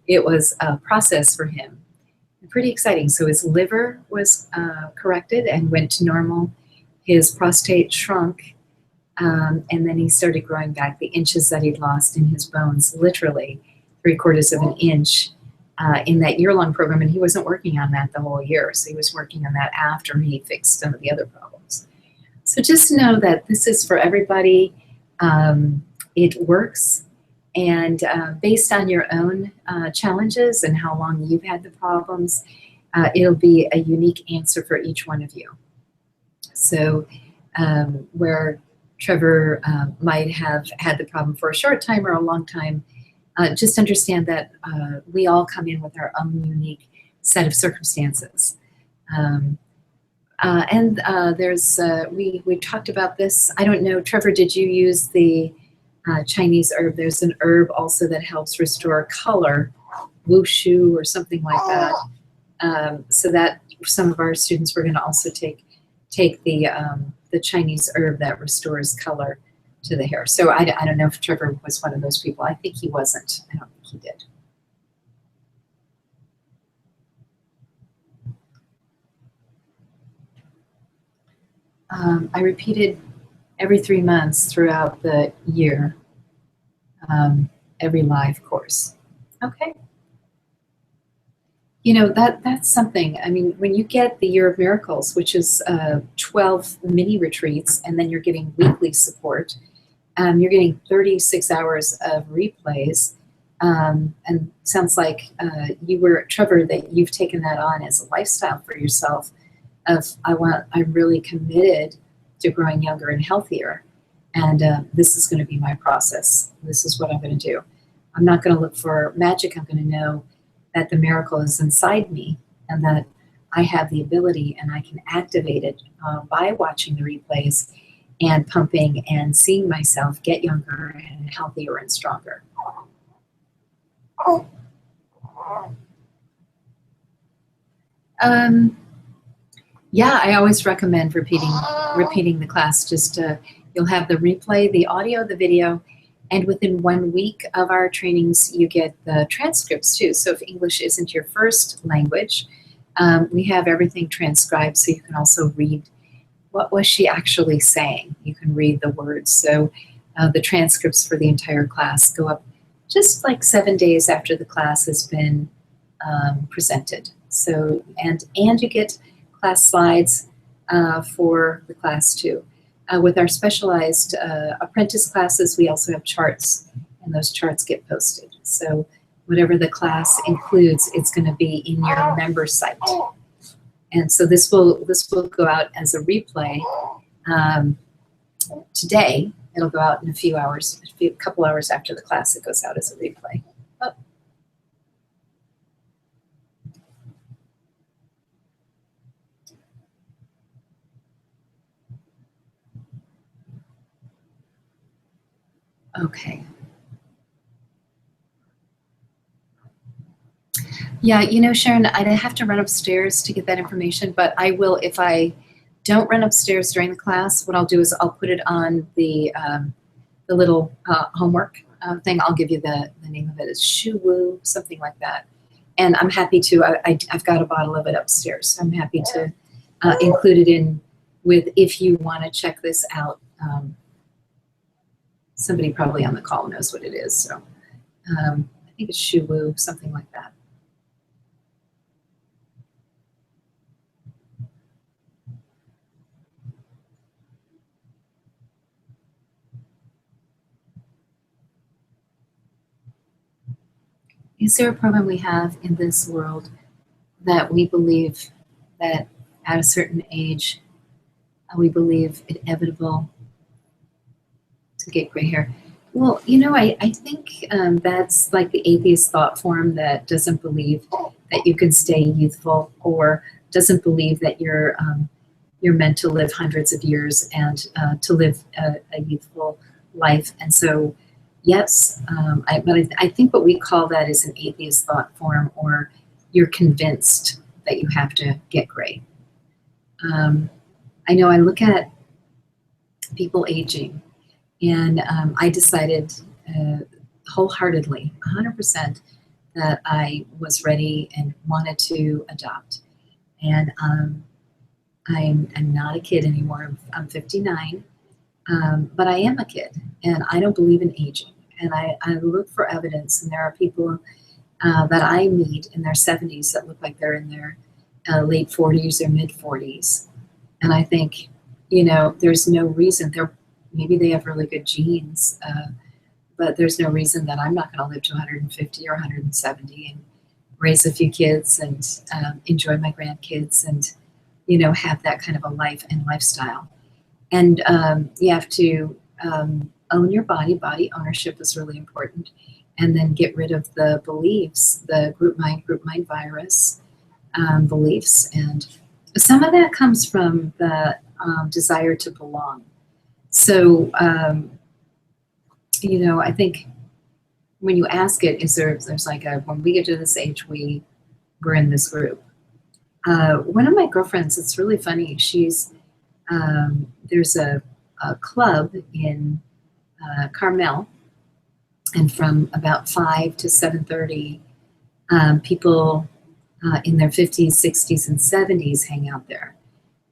it was a process for him. Pretty exciting. So his liver was corrected and went to normal. His prostate shrunk, and then he started growing back the inches that he'd lost in his bones, literally 3/4 of an inch in that year-long program. And he wasn't working on that the whole year. So he was working on that after he fixed some of the other problems. So just know that this is for everybody. It works. And based on your own challenges and how long you've had the problems, it'll be a unique answer for each one of you. So where Trevor might have had the problem for a short time or a long time, just understand that we all come in with our own unique set of circumstances. We talked about this. I don't know, Trevor, did you use the Chinese herb? There's an herb also that helps restore color, wushu or something like that. So that some of our students were going to also take the Chinese herb that restores color to the hair. So I don't know if Trevor was one of those people. I think he wasn't. I don't think he did. I repeated every 3 months throughout the year, every live course. Okay. You know, that's something. I mean, when you get the Year of Miracles, which is 12 mini retreats, and then you're getting weekly support, you're getting 36 hours of replays, and sounds like Trevor, that you've taken that on as a lifestyle for yourself of, I'm really committed to growing younger and healthier, and this is going to be my process. This is what I'm going to do. I'm not going to look for magic. I'm going to know that the miracle is inside me and that I have the ability and I can activate it by watching the replays and pumping and seeing myself get younger and healthier and stronger. Yeah, I always recommend repeating the class. Just you'll have the replay, the audio, the video, and within 1 week of our trainings, you get the transcripts too. So if English isn't your first language, we have everything transcribed, so you can also read what was she actually saying. You can read the words. So the transcripts for the entire class go up just like 7 days after the class has been presented. So and you get class slides for the class too. With our specialized apprentice classes, we also have charts, and those charts get posted. So whatever the class includes, it's going to be in your member site. And so this will go out as a replay today. It'll go out in a few hours, a couple hours after the class. It goes out as a replay. Oh. Okay. Yeah, you know, Sharon, I'd have to run upstairs to get that information, but I will, if I don't run upstairs during the class, what I'll do is I'll put it on the little homework thing. I'll give you the name of it. It's Shu Wu, something like that. And I'm happy to, I've got a bottle of it upstairs. So I'm happy to include it in with, if you want to check this out. Somebody probably on the call knows what it is. So I think it's Shu Wu, something like that. Is there a program we have in this world that we believe that at a certain age, we believe it inevitable to get gray hair? Well, you know, I think that's like the atheist thought form that doesn't believe that you can stay youthful, or doesn't believe that you're meant to live hundreds of years and to live a youthful life. And so, yes, but I think what we call that is an atheist thought form, or you're convinced that you have to get gray. I know I look at people aging, and I decided wholeheartedly, 100%, that I was ready and wanted to adopt. And I'm not a kid anymore. I'm 59, but I am a kid, and I don't believe in aging. And I look for evidence, and there are people that I meet in their 70s that look like they're in their late 40s or mid 40s. And I think, you know, there's no reason. Maybe they have really good genes, but there's no reason that I'm not going to live to 150 or 170 and raise a few kids and enjoy my grandkids and, you know, have that kind of a life and lifestyle. And you have to own your body. Body ownership is really important. And then get rid of the beliefs, the group mind virus beliefs. And some of that comes from the desire to belong. So, you know, I think when you ask it, there's like when we get to this age, we're in this group. One of my girlfriends, it's really funny. There's a club in Carmel, and from about 5 to 7:30, people in their 50s, 60s, and 70s hang out there.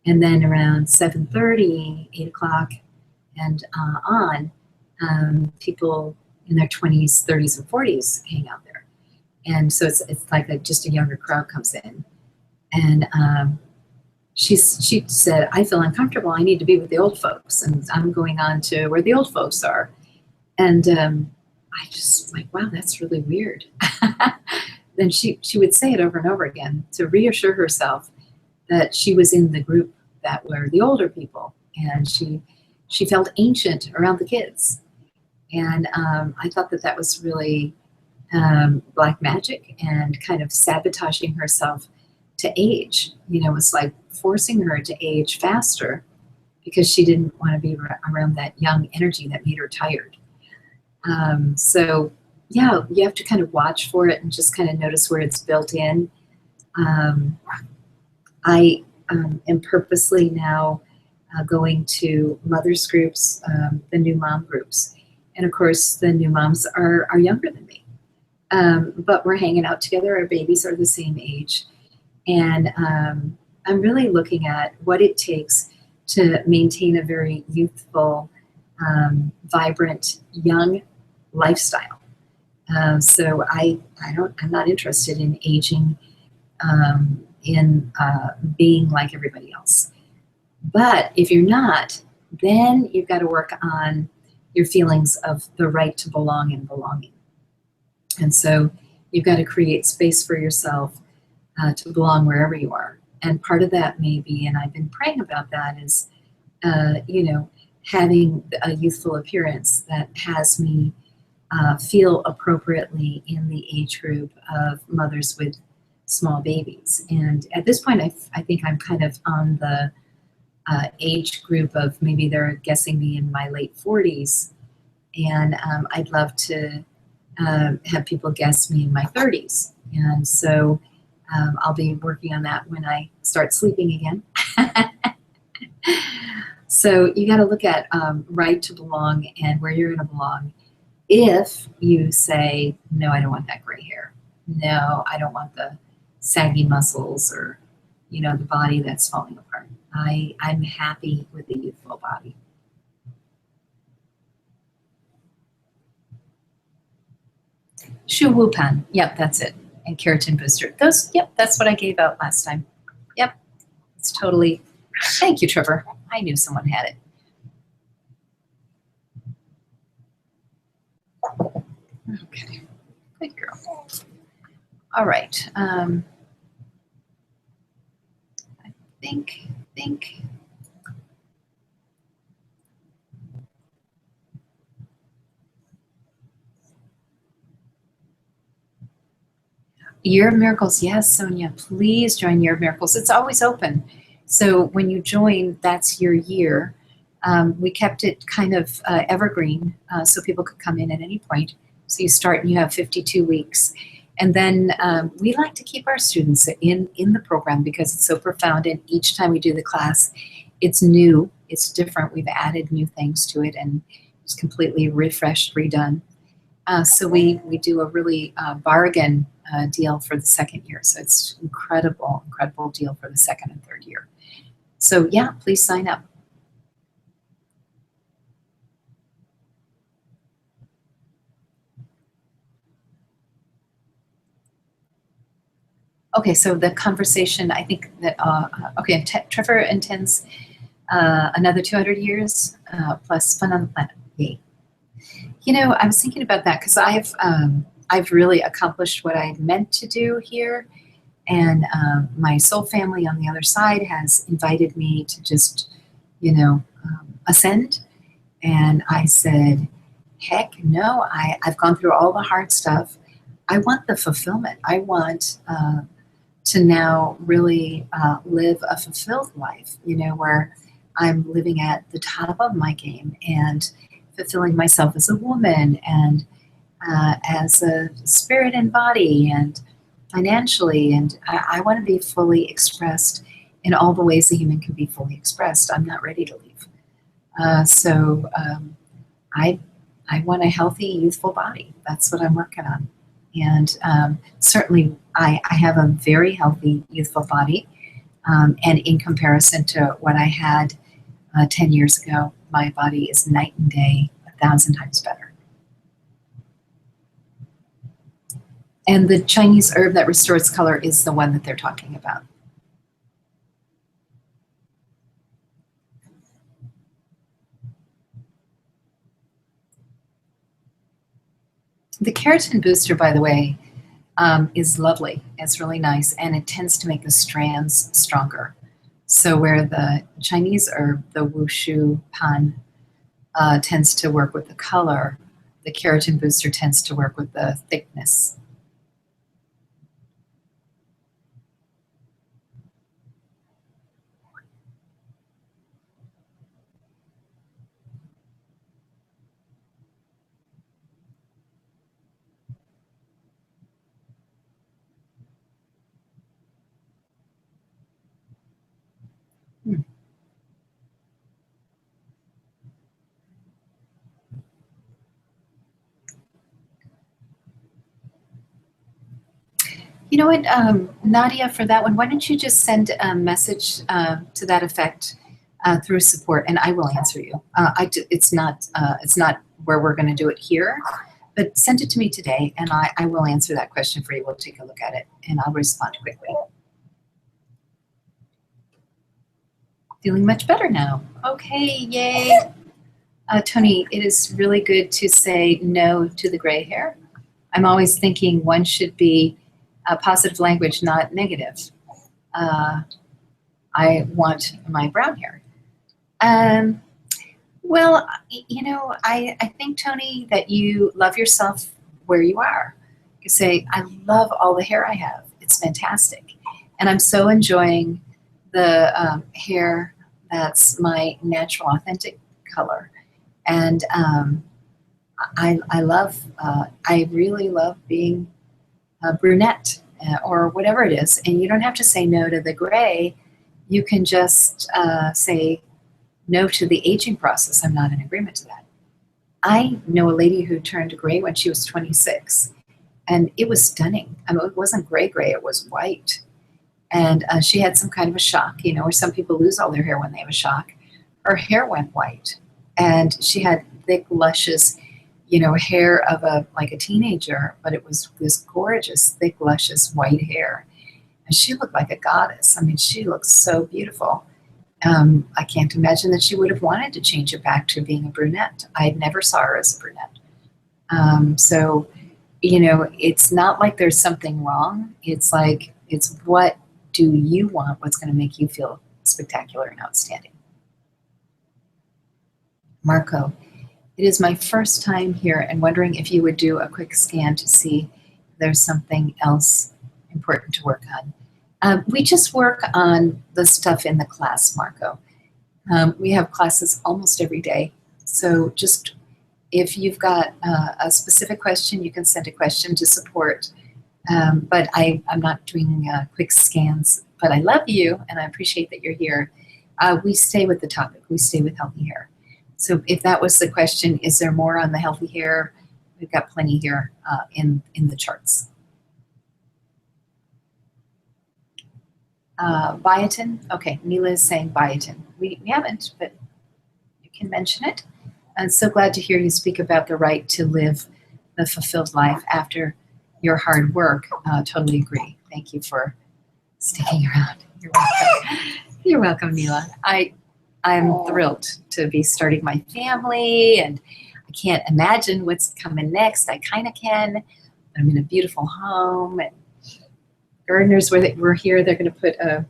And then around 7:30, 8 o'clock, and on, people in their 20s, 30s, and 40s hang out there. And so it's like just a younger crowd comes in. And she said, I feel uncomfortable. I need to be with the old folks. And I'm going on to where the old folks are. And I just like, wow, that's really weird. Then she would say it over and over again to reassure herself that she was in the group that were the older people. And she felt ancient around the kids. And I thought that was really black magic and kind of sabotaging herself to age. You know, it's like forcing her to age faster because she didn't want to be around that young energy that made her tired. So yeah, you have to kind of watch for it and just kind of notice where it's built in. I am purposely now going to mothers groups, the new mom groups. And of course, the new moms are younger than me. But we're hanging out together. Our babies are the same age. And I'm really looking at what it takes to maintain a very youthful, vibrant, young lifestyle. So I'm not interested in aging, in being like everybody else. But if you're not, then you've got to work on your feelings of the right to belong and belonging. And so you've got to create space for yourself to belong wherever you are. And part of that may be, and I've been praying about that, is, you know, having a youthful appearance that has me feel appropriately in the age group of mothers with small babies. And at this point, I think I'm kind of on the age group of maybe they're guessing me in my late 40s. And I'd love to have people guess me in my 30s. And so I'll be working on that when I start sleeping again. So you got to look at right to belong and where you're going to belong. If you say, no, I don't want that gray hair. No, I don't want the saggy muscles or, the body that's falling apart. I'm happy with the youthful body. Shu Wu Pan. Yep, that's it. And keratin booster. Yep, that's what I gave out last time. Yep, it's totally. Thank you, Trevor. I knew someone had it. Okay, good girl. All right. I think. Year of Miracles. Yes, Sonia, please join Year of Miracles. It's always open. So when you join, that's your year. We kept it kind of evergreen so people could come in at any point. So you start and you have 52 weeks. And then we like to keep our students in the program because it's so profound. And each time we do the class, it's new, it's different. We've added new things to it and it's completely refreshed, redone. So we do a really bargain deal for the second year. So it's incredible deal for the second and third year. So yeah, please sign up. Okay, so the conversation, I think that, okay, Trevor intends another 200 years plus fun on the planet. Yay. I was thinking about that because I've really accomplished what I meant to do here. And my soul family on the other side has invited me to just, ascend. And I said, heck no, I've gone through all the hard stuff. I want the fulfillment. I want to now really live a fulfilled life, where I'm living at the top of my game and fulfilling myself as a woman and as a spirit and body and financially. And I want to be fully expressed in all the ways a human can be fully expressed. I'm not ready to leave. So I want a healthy, youthful body. That's what I'm working on. And certainly I have a very healthy, youthful body. And in comparison to what I had 10 years ago, my body is night and day, 1,000 times better. And the Chinese herb that restores color is the one that they're talking about. The keratin booster, by the way, is lovely. It's really nice, and it tends to make the strands stronger. So where the Chinese herb, the Wushu Pan, tends to work with the color, the keratin booster tends to work with the thickness. You know what, Nadia, for that one, why don't you just send a message to that effect through support, and I will answer you. It's not where we're going to do it here, but send it to me today, and I will answer that question for you. We'll take a look at it, and I'll respond quickly. Feeling much better now. Okay, yay. Tony, it is really good to say no to the gray hair. I'm always thinking one should be positive language, not negative. I want my brown hair. Well, I think, Tony, that you love yourself where you are. You say, I love all the hair I have. It's fantastic. And I'm so enjoying the hair that's my natural, authentic color. And I really love being a brunette or whatever it is. And you don't have to say no to the gray. You can just say no to the aging process. I'm not in agreement to that. I know a lady who turned gray when she was 26, and it was stunning. I mean, it wasn't gray gray, it was white. And she had some kind of a shock, where some people lose all their hair when they have a shock. Her hair went white, and she had thick, luscious, hair of like a teenager, but it was this gorgeous, thick, luscious white hair. And she looked like a goddess. I mean, she looked so beautiful. I can't imagine that she would have wanted to change it back to being a brunette. I never saw her as a brunette. So, it's not like there's something wrong. It's like, it's what do you want? What's going to make you feel spectacular and outstanding? Marco, it is my first time here and wondering if you would do a quick scan to see if there's something else important to work on. We just work on the stuff in the class, Marco. We have classes almost every day. So just if you've got a specific question, you can send a question to support. But I'm not doing quick scans. But I love you, and I appreciate that you're here. We stay with the topic. We stay with healthy hair. So if that was the question, is there more on the healthy hair? We've got plenty here in the charts. Biotin. Okay, Neela is saying biotin. We haven't, but you can mention it. I'm so glad to hear you speak about the right to live the fulfilled life after your hard work. Totally agree. Thank you for sticking around. You're welcome. You're welcome, Neela. I'm thrilled to be starting my family, and I can't imagine what's coming next. I kind of can. I'm in a beautiful home, and gardeners were here. They're going to put I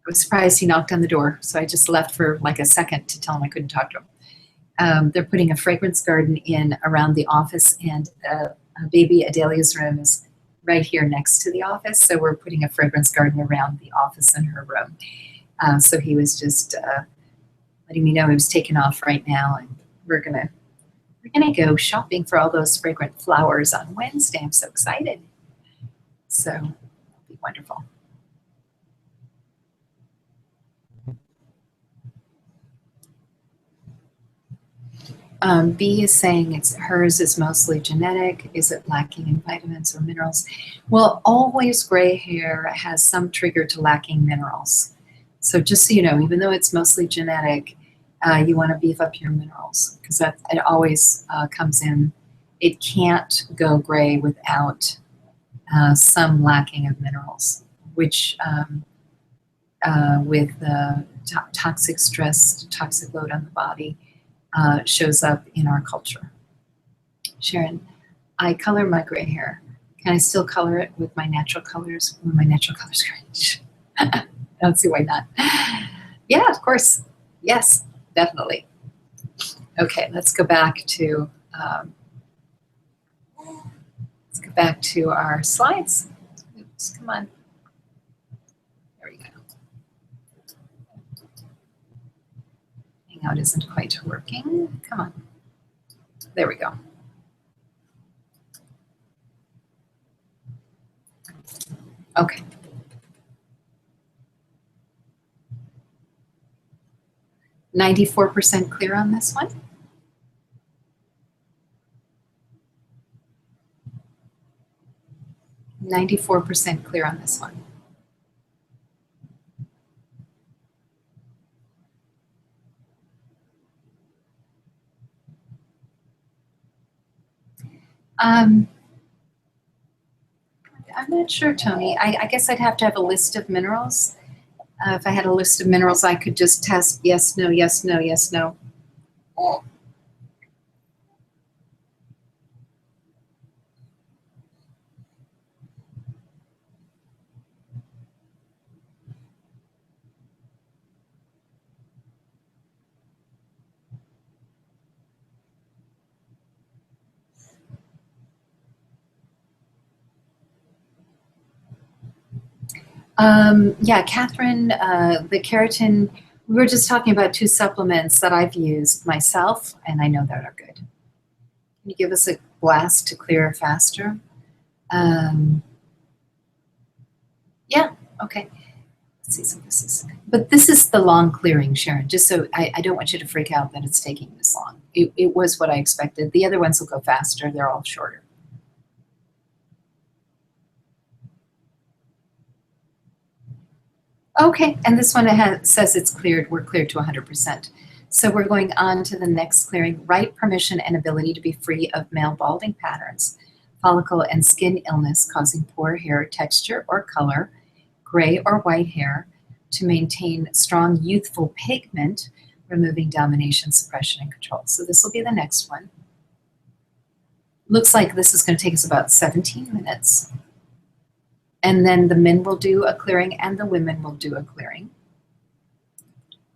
was surprised he knocked on the door, so I just left for like a second to tell him I couldn't talk to him. They're putting a fragrance garden in around the office, and baby Adelia's room is right here next to the office, so we're putting a fragrance garden around the office and her room. So he was just letting me know he was taking off right now, and we're gonna go shopping for all those fragrant flowers on Wednesday. I'm so excited. So it'll be wonderful. B is saying hers is mostly genetic. Is it lacking in vitamins or minerals? Well, always gray hair has some trigger to lacking minerals. So just so you know, even though it's mostly genetic, you want to beef up your minerals because it always comes in. It can't go gray without some lacking of minerals, which with toxic stress, toxic load on the body, shows up in our culture. Sharon, I color my gray hair. Can I still color it with my natural colors when my natural colors change? I don't see why not. Yeah, of course. Yes, definitely. Okay, let's go back to our slides. Oops, come on. There we go. Hangout isn't quite working. Come on. There we go. Okay. %94 clear on this one. %94 clear on this one. I'm not sure, Tony. I guess I'd have to have a list of minerals. If I had a list of minerals, I could just test yes, no, yes, no, yes, no. Yeah, Catherine, the keratin, we were just talking about 2 supplements that I've used myself, and I know that are good. Can you give us a blast to clear faster? Yeah, okay. Let's see, so this is the long clearing, Sharon, just so I don't want you to freak out that it's taking this long. It was what I expected. The other ones will go faster. They're all shorter. Okay, and this one says it's cleared. We're cleared to 100%. So we're going on to the next clearing. Right permission and ability to be free of male balding patterns, follicle and skin illness causing poor hair texture or color, gray or white hair, to maintain strong youthful pigment, removing domination, suppression, and control. So this will be the next one. Looks like this is going to take us about 17 minutes. And then the men will do a clearing and the women will do a clearing.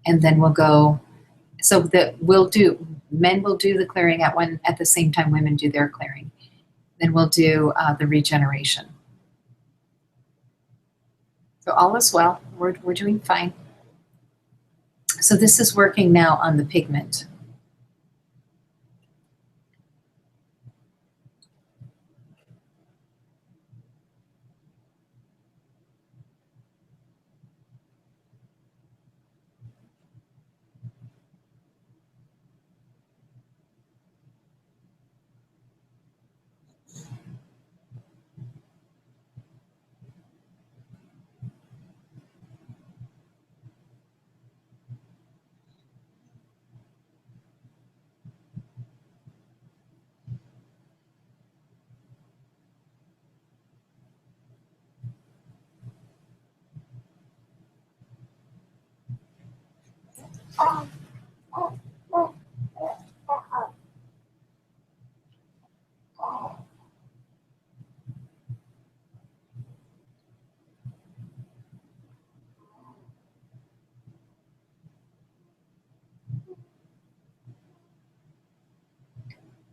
And then we'll go, so that men will do the clearing at the same time women do their clearing. Then we'll do the regeneration. So all is well, we're doing fine. So this is working now on the pigment.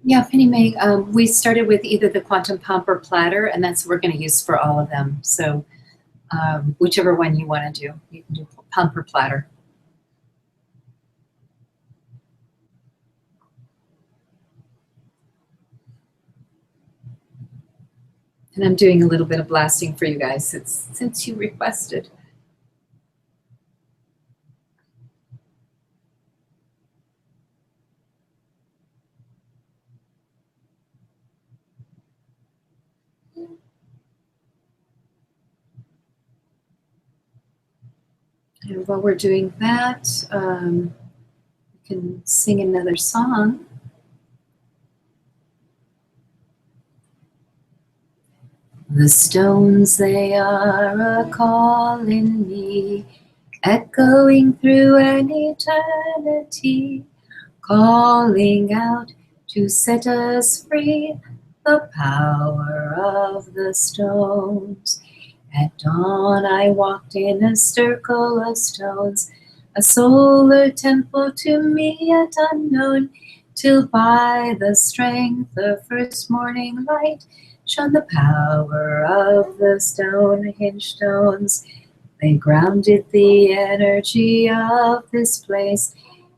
Yeah, Penny May, we started with either the quantum pump or platter, and that's what we're going to use for all of them. So whichever one you want to do, you can do pump or platter. And I'm doing a little bit of blasting for you guys since you requested. And while we're doing that, we can sing another song. The stones, they are a-calling me, echoing through an eternity, calling out to set us free, the power of the stones. At dawn I walked in a circle of stones, a solar temple to me yet unknown, till by the strength of first morning light shone the power of the Stonehenge stones. They grounded the energy of this place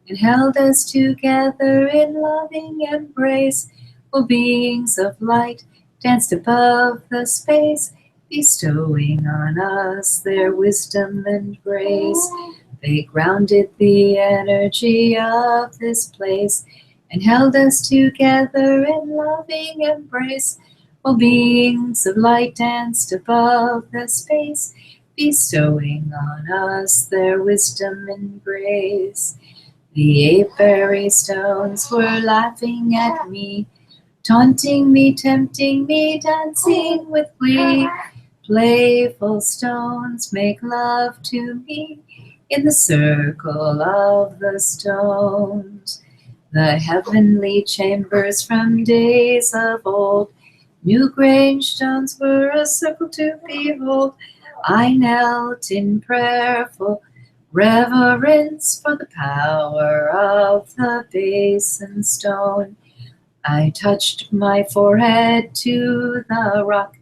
and held us together in loving embrace, while beings of light danced above the space, bestowing on us their wisdom and grace. They grounded the energy of this place and held us together in loving embrace, while beings of light danced above the space, bestowing on us their wisdom and grace. The 8 fairy stones were laughing at me, taunting me, tempting me, dancing with glee. Playful stones make love to me in the circle of the stones. The heavenly chambers from days of old, Newgrange stones were a circle to behold. I knelt in prayerful reverence for the power of the basin stone. I touched my forehead to the rock.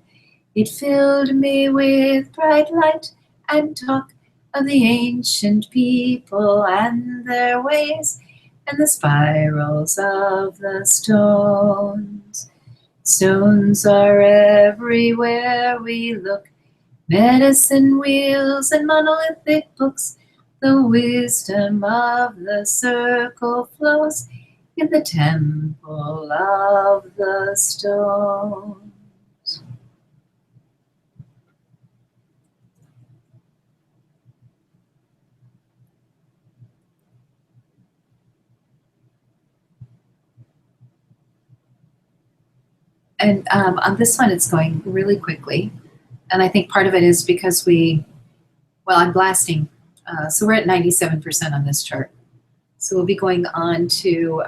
It filled me with bright light and talk of the ancient people and their ways, and the spirals of the stones. Stones are everywhere we look, medicine wheels and monolithic books. The wisdom of the circle flows in the temple of the stones. And on this one, it's going really quickly. And I think part of it is because I'm blasting. So we're at 97% on this chart. So we'll be going on to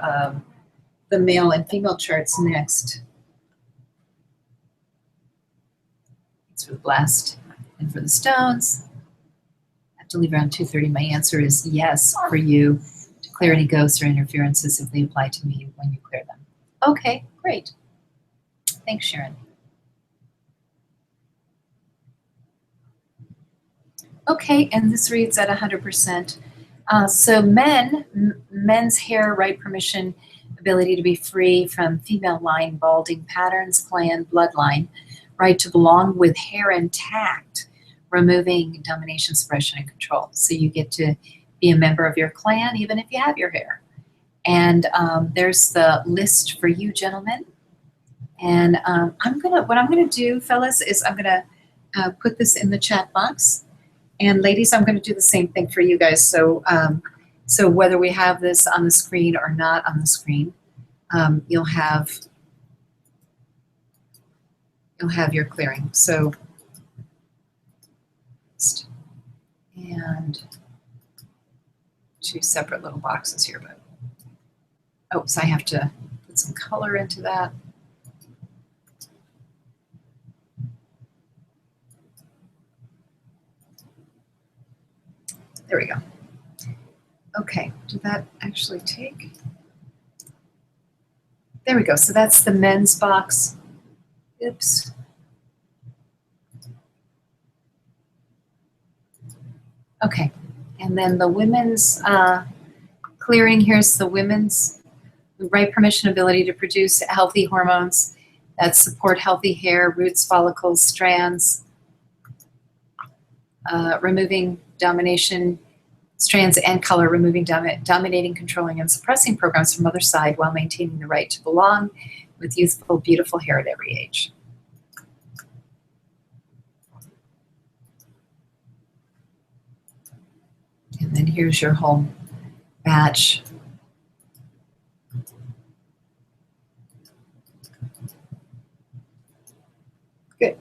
the male and female charts next. It's for the blast and for the stones. I have to leave around 2:30. My answer is yes for you to clear any ghosts or interferences if they apply to me when you clear them. Okay, great. Thanks, Sharon. Okay, and this reads at 100%. So men's hair, right permission, ability to be free from female line, balding patterns, clan, bloodline, right to belong with hair intact, removing domination, suppression, and control. So you get to be a member of your clan even if you have your hair. And there's the list for you, gentlemen. And what I'm gonna do, fellas, is I'm gonna put this in the chat box. And ladies, I'm going to do the same thing for you guys. So, so whether we have this on the screen or not on the screen, you'll have your clearing. So, and two separate little boxes here, but oops, I have to put some color into that. There we go. Okay, did that actually take? There we go. So that's the men's box. Oops. Okay, and then the women's clearing. Here's the women's right permission, ability to produce healthy hormones that support healthy hair, roots, follicles, strands, removing domination, strands and color, removing dominating, controlling, and suppressing programs from other side while maintaining the right to belong with youthful, beautiful hair at every age. And then here's your whole batch. Good.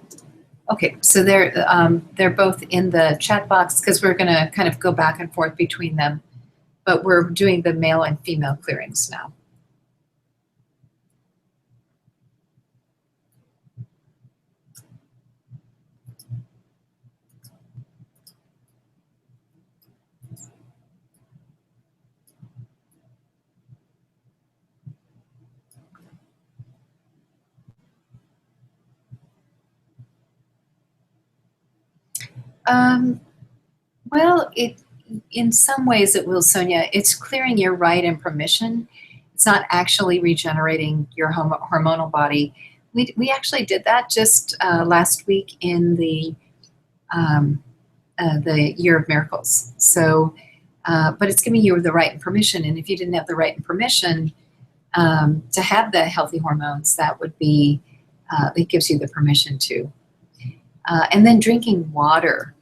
Okay, so they're both in the chat box because we're going to kind of go back and forth between them, but we're doing the male and female clearings now. Well, in some ways it will, Sonia. It's clearing your right and permission. It's not actually regenerating your hormonal body. We actually did that just last week in the Year of Miracles. So, but it's giving you the right and permission. And if you didn't have the right and permission to have the healthy hormones, that would be, it gives you the permission to. And then drinking water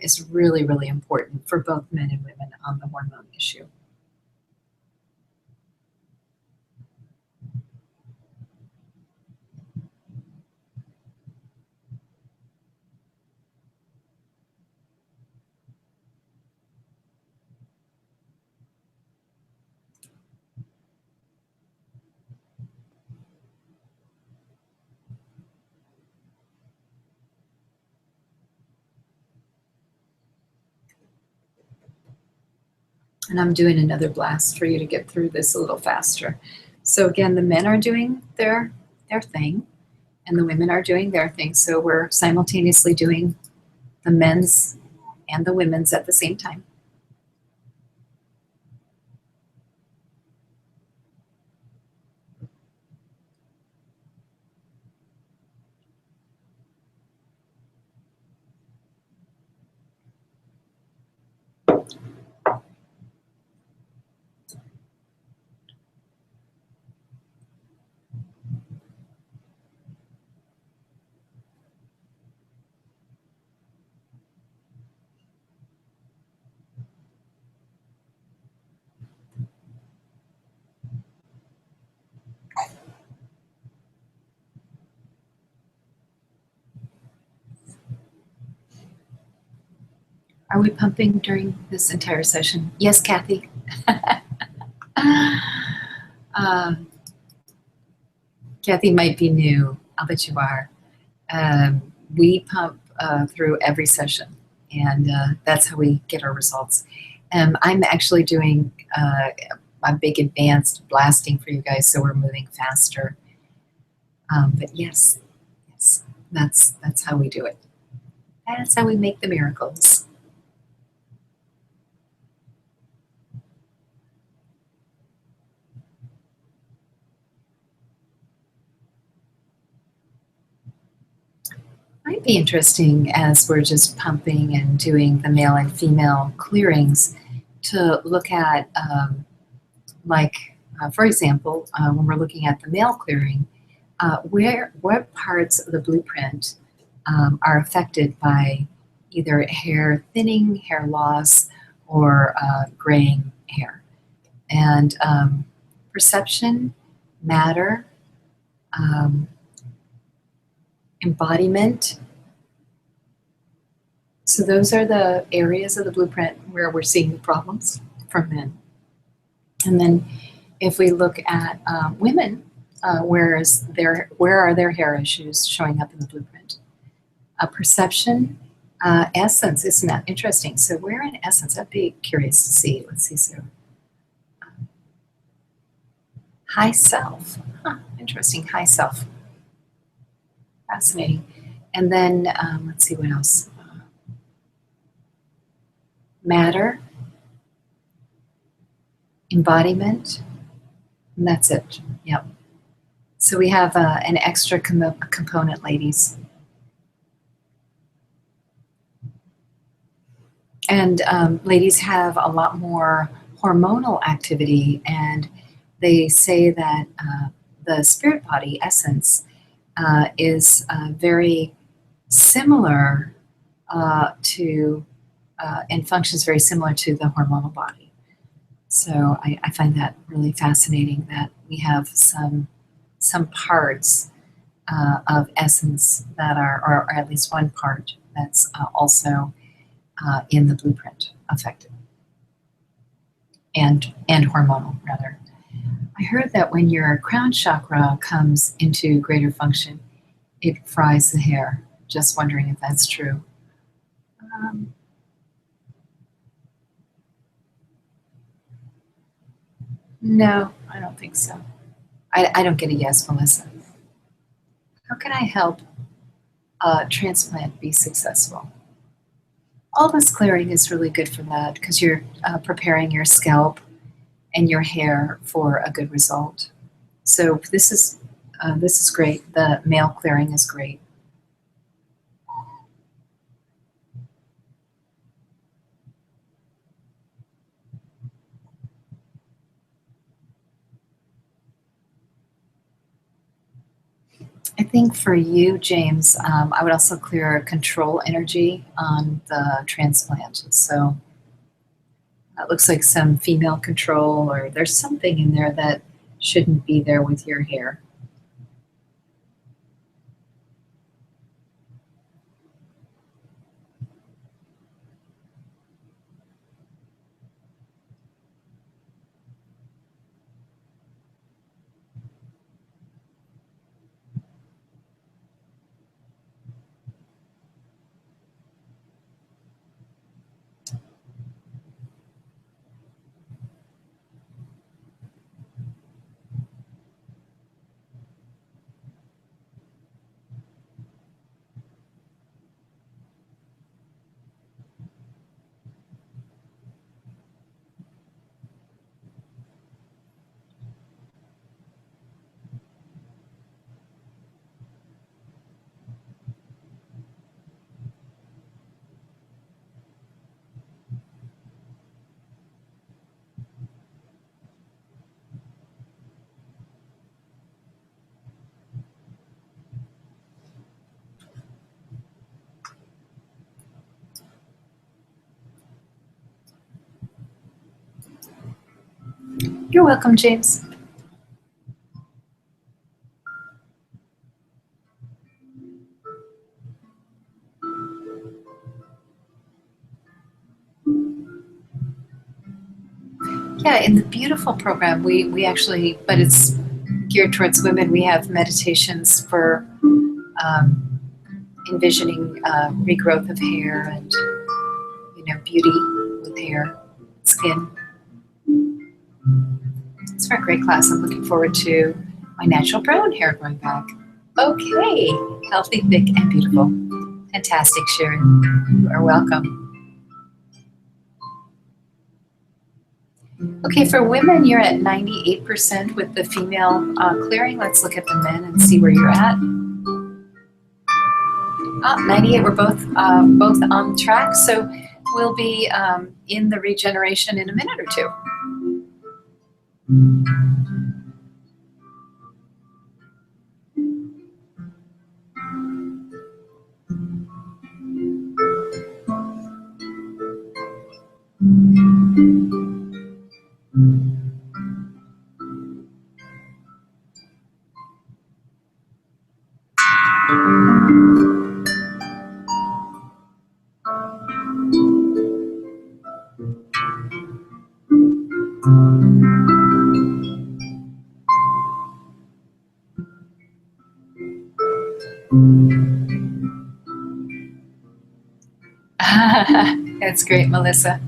is really, really important for both men and women on the hormone issue. And I'm doing another blast for you to get through this a little faster. So again, the men are doing their thing and the women are doing their thing. So we're simultaneously doing the men's and the women's at the same time. Are we pumping during this entire session? Yes, Kathy. um, Kathy might be new. I'll bet you are. We pump through every session, and that's how we get our results. I'm actually doing a big advanced blasting for you guys, so we're moving faster. But yes, that's how we do it. That's how we make the miracles. Might be interesting as we're just pumping and doing the male and female clearings to look at, for example, when we're looking at the male clearing, what parts of the blueprint are affected by either hair thinning, hair loss, or graying hair. And perception, matter, embodiment. So those are the areas of the blueprint where we're seeing the problems for men. And then if we look at women, where are their hair issues showing up in the blueprint? Perception, essence, isn't that interesting? So where in essence, I'd be curious to see. Let's see, so high self, interesting, high self, fascinating. And then let's see what else. Matter, embodiment, and that's it. Yep. So we have an extra component, ladies. And ladies have a lot more hormonal activity, and they say that the spirit body essence is very similar to and functions very similar to the hormonal body. So I find that really fascinating that we have some parts of essence that are, or at least one part that's also in the blueprint affected, and hormonal rather. I heard that when your crown chakra comes into greater function, it fries the hair. Just wondering if that's true. No, I don't think so. I don't get a yes, Melissa. How can I help a transplant be successful? All this clearing is really good for that because you're preparing your scalp and your hair for a good result. So this is great. The male clearing is great. I think for you, James, I would also clear control energy on the transplant. So it looks like some female control, or there's something in there that shouldn't be there with your hair. You're welcome, James. Yeah, in the beautiful program, we actually, but it's geared towards women. We have meditations for envisioning regrowth of hair and beauty with hair, skin. It's for a great class. I'm looking forward to my natural brown hair going back. Okay, healthy, thick, and beautiful. Fantastic, Sharon. You are welcome. Okay, for women, you're at 98% with the female clearing. Let's look at the men and see where you're at. 98, we're both on track. So we'll be in the regeneration in a minute or two. That's great, Melissa.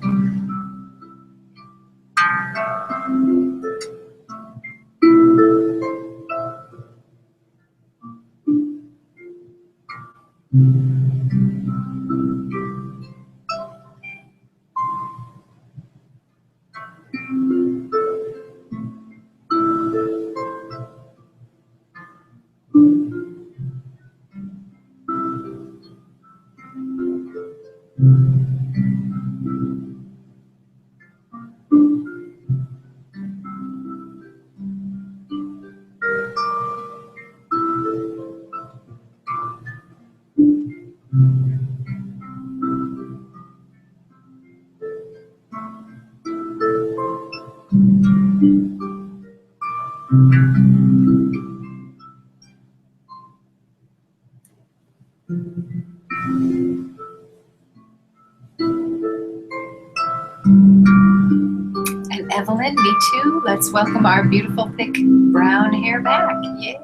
And Evelyn, me too. Let's welcome our beautiful, thick, brown hair back. Yay.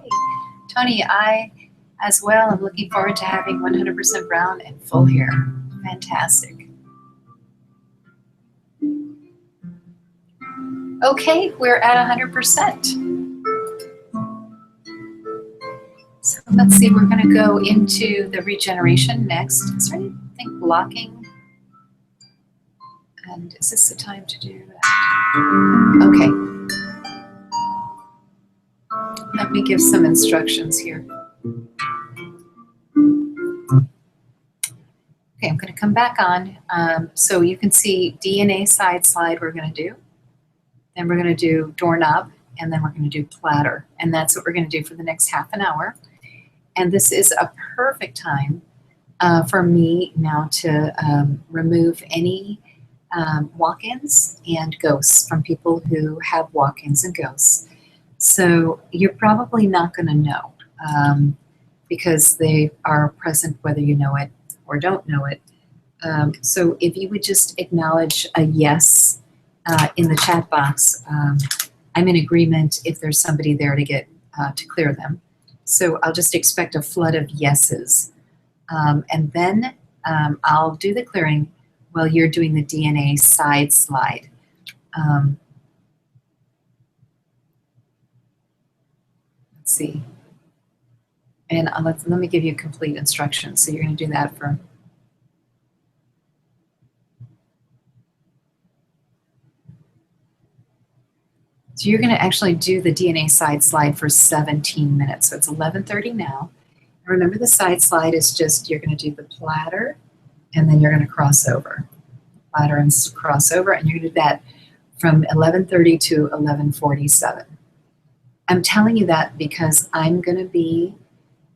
Tony, I as well am looking forward to having 100% brown and full hair. Fantastic. Okay, we're at 100%. So let's see, we're going to go into the regeneration next. Is there anything blocking? And is this the time to do that? Okay. Let me give some instructions here. Okay, I'm going to come back on. So you can see DNA side slide we're going to do. Then we're going to do doorknob, and then we're going to do platter. And that's what we're going to do for the next half an hour. And this is a perfect time for me now to remove any walk-ins and ghosts from people who have walk-ins and ghosts. So you're probably not going to know because they are present whether you know it or don't know it. So if you would just acknowledge a yes in the chat box, I'm in agreement if there's somebody there to get to clear them. So I'll just expect a flood of yeses. And then I'll do the clearing while you're doing the DNA side slide. Let's see. And let me give you complete instructions. So you're going to do that for... So you're going to actually do the DNA side slide for 17 minutes. So it's 11:30 now. And remember, the side slide is just, you're going to do the platter, and then you're going to cross over. Platter and cross over, and you're going to do that from 11:30 to 11:47. I'm telling you that because I'm going to be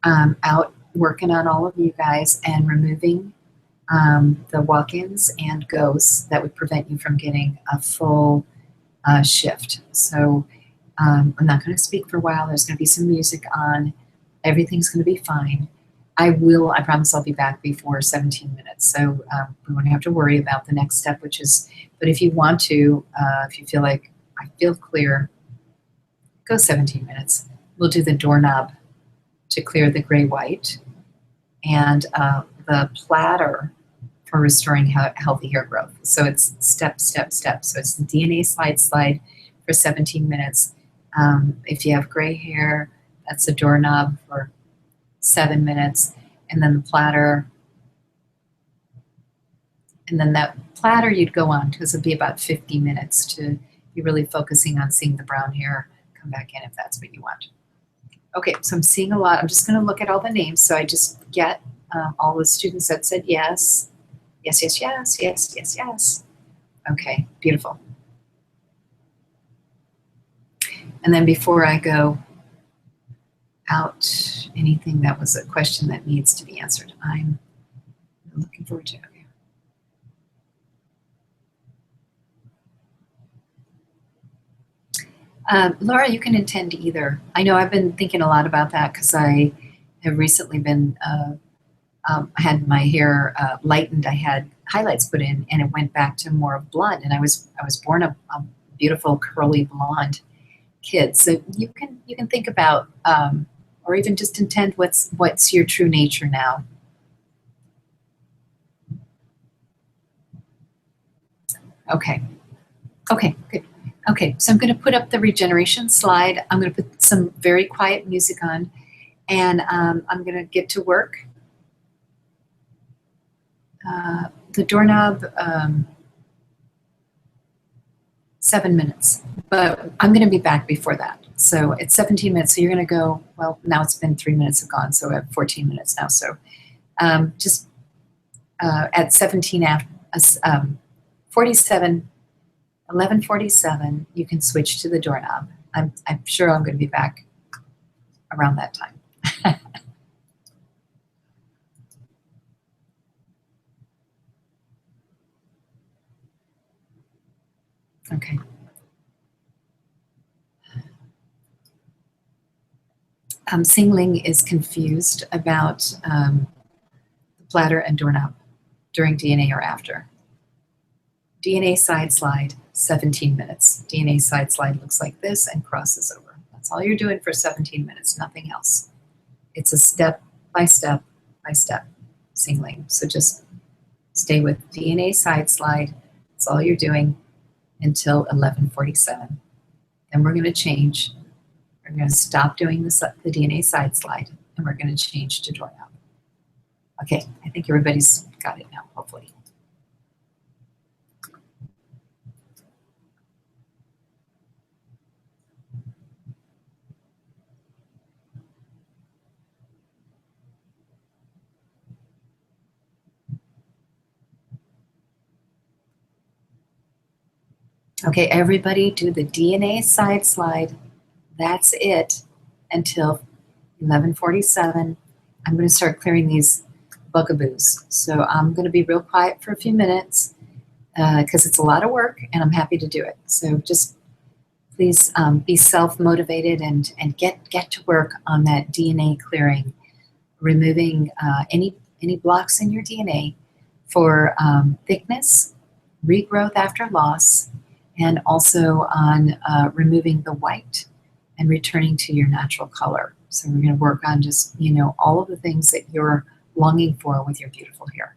out working on all of you guys and removing the walk-ins and ghosts that would prevent you from getting a full shift. So I'm not going to speak for a while. There's going to be some music on. Everything's going to be fine. I promise I'll be back before 17 minutes. So we won't have to worry about the next step, which is, but if you want to, if you feel like I feel clear, go 17 minutes. We'll do the doorknob to clear the gray-white and the platter for restoring healthy hair growth. So it's step, step, step. So it's the DNA slide for 17 minutes. If you have gray hair, that's the doorknob for 7 minutes, and then the platter, and then that platter you'd go on because it'd be about 50 minutes to be really focusing on seeing the brown hair come back in if that's what you want. Okay, so I'm seeing a lot. I'm just going to look at all the names so I just get all the students that said yes. Yes, yes, yes, yes, yes, yes. Okay, beautiful. And then before I go out, anything that was a question that needs to be answered, I'm looking forward to it. Laura, you can intend either. I know I've been thinking a lot about that because I have recently been, had my hair lightened. I had highlights put in and it went back to more of blonde, and I was born a beautiful curly blonde kid. So you can think about, or even just intend what's your true nature now. Okay, good. Okay, so I'm going to put up the regeneration slide. I'm going to put some very quiet music on, and I'm going to get to work. The doorknob, 7 minutes, but I'm going to be back before that. So it's 17 minutes, so you're going to go, well, now it's been 3 minutes have gone, so I have 14 minutes now. So just at 11:47, you can switch to the doorknob. I'm sure I'm going to be back around that time. Okay. Singling is confused about the platter and doorknob during DNA or after. DNA side slide, 17 minutes. DNA side slide looks like this and crosses over. That's all you're doing for 17 minutes, nothing else. It's a step by step by step singling. So just stay with DNA side slide. That's all you're doing until 11:47. Then we're going to change. We're going to stop doing the DNA side slide and we're going to change to doorknob. Okay, I think everybody's got it now, hopefully. Okay, everybody do the DNA side slide. That's it until 11:47. I'm going to start clearing these bugaboos. So I'm going to be real quiet for a few minutes because it's a lot of work and I'm happy to do it. So just please be self-motivated and get to work on that DNA clearing, removing any blocks in your DNA for thickness, regrowth after loss, and also on removing the white and returning to your natural color. So we're going to work on just, all of the things that you're longing for with your beautiful hair.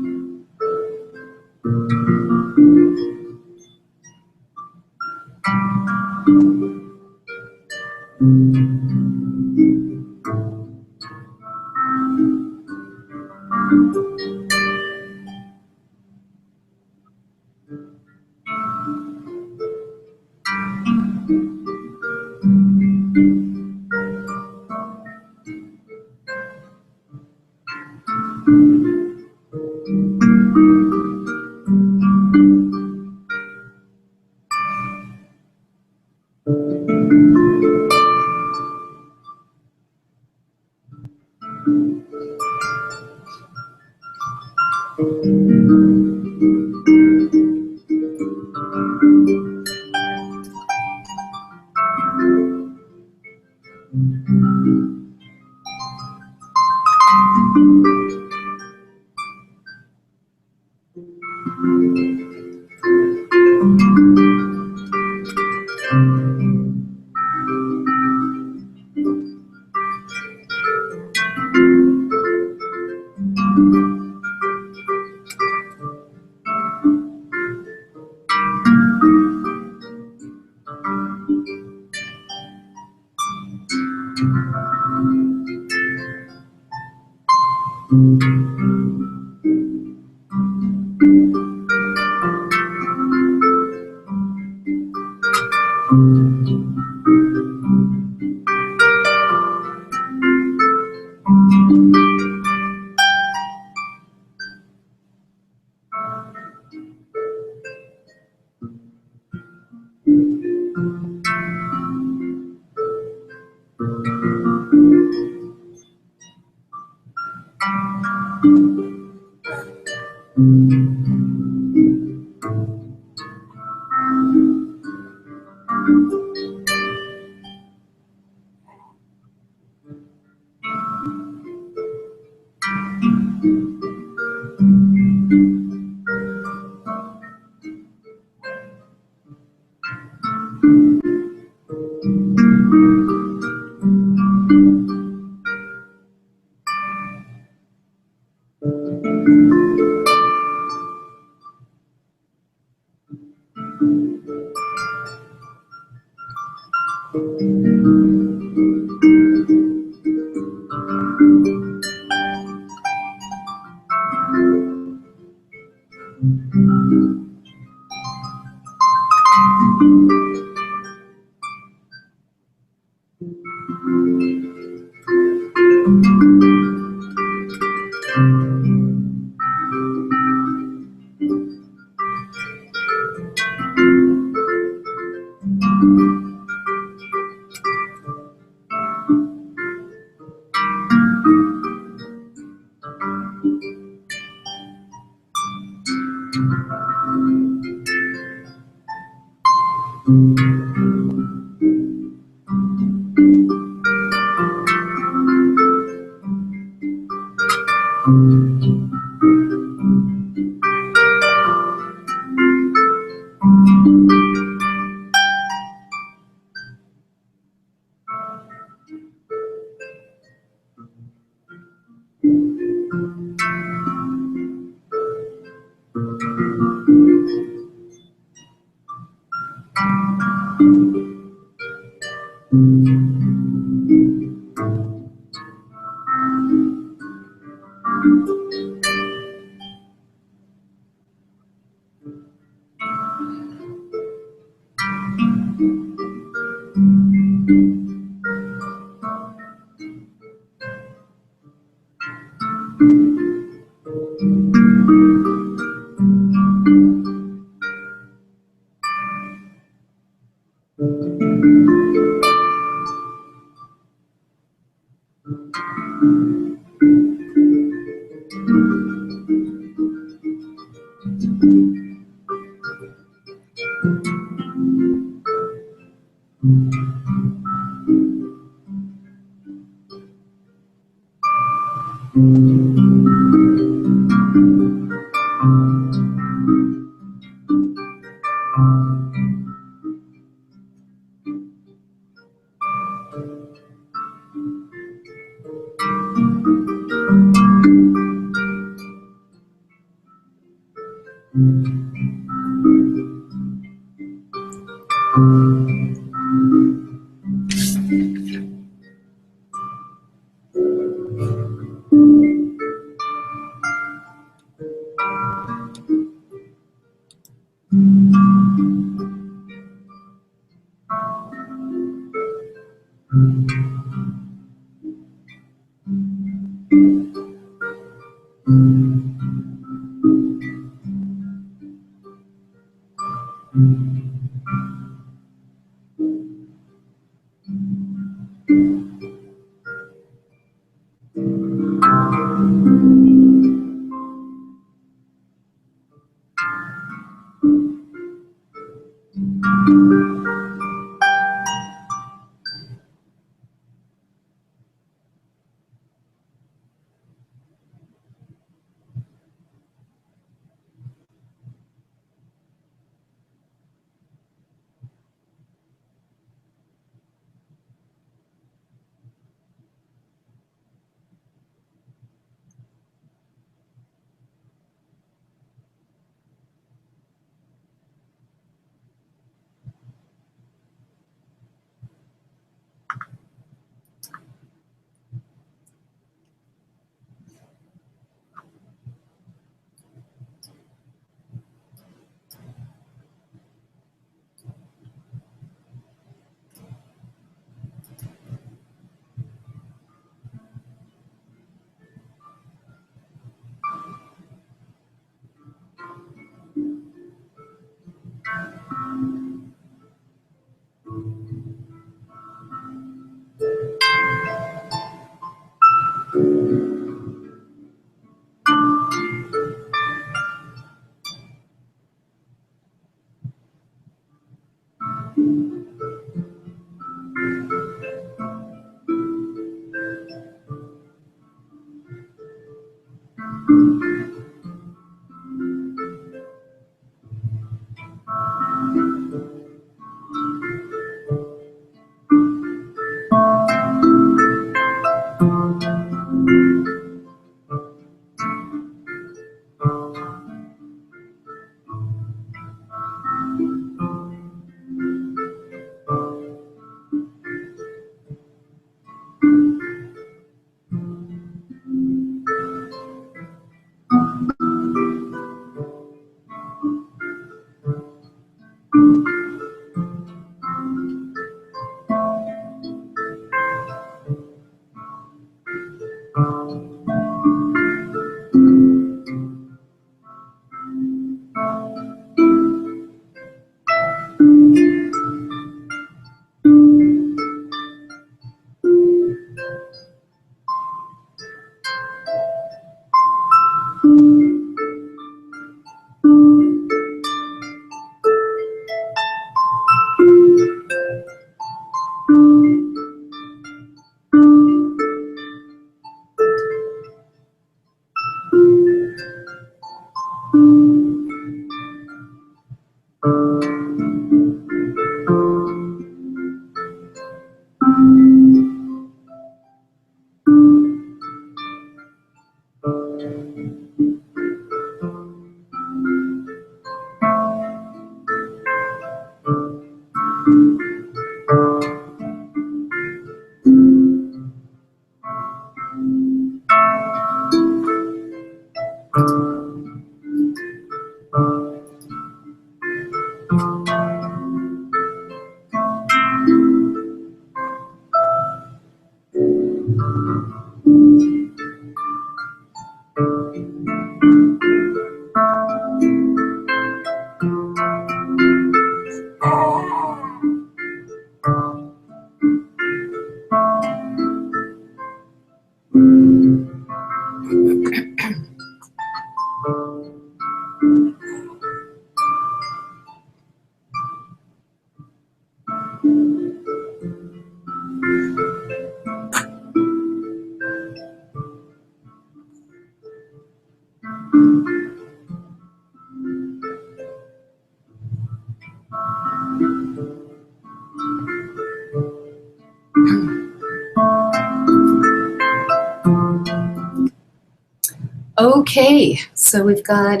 Okay, so we've got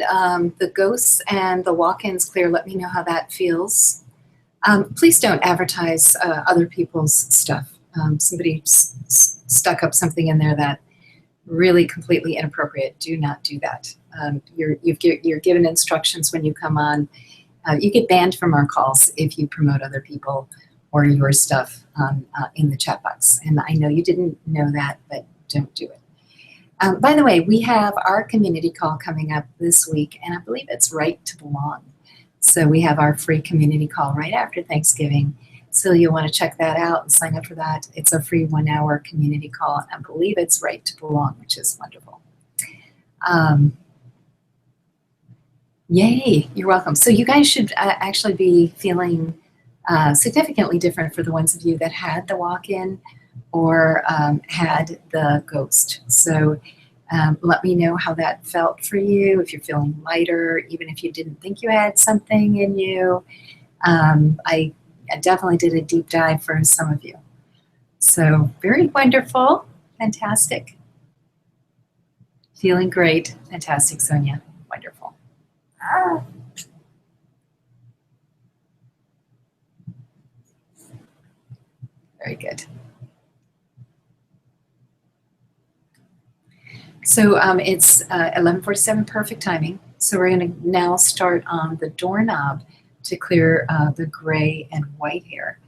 the ghosts and the walk-ins clear. Let me know how that feels. Please don't advertise other people's stuff. Somebody stuck up something in there that really completely inappropriate. Do not do that. You're given instructions when you come on. You get banned from our calls if you promote other people or your stuff in the chat box. And I know you didn't know that, but don't do it. By the way, we have our community call coming up this week, and I believe it's Right to Belong. So we have our free community call right after Thanksgiving. So you'll want to check that out and sign up for that. It's a free 1-hour community call. I believe it's Right to Belong, which is wonderful. Yay, you're welcome. So you guys should actually be feeling significantly different for the ones of you that had the walk-in or had the ghost. So let me know how that felt for you, if you're feeling lighter, even if you didn't think you had something in you. I definitely did a deep dive for some of you. So very wonderful, fantastic. Feeling great, fantastic, Sonia, wonderful. Very good. So it's 11:47, perfect timing. So we're going to now start on the doorknob to clear the gray and white hair.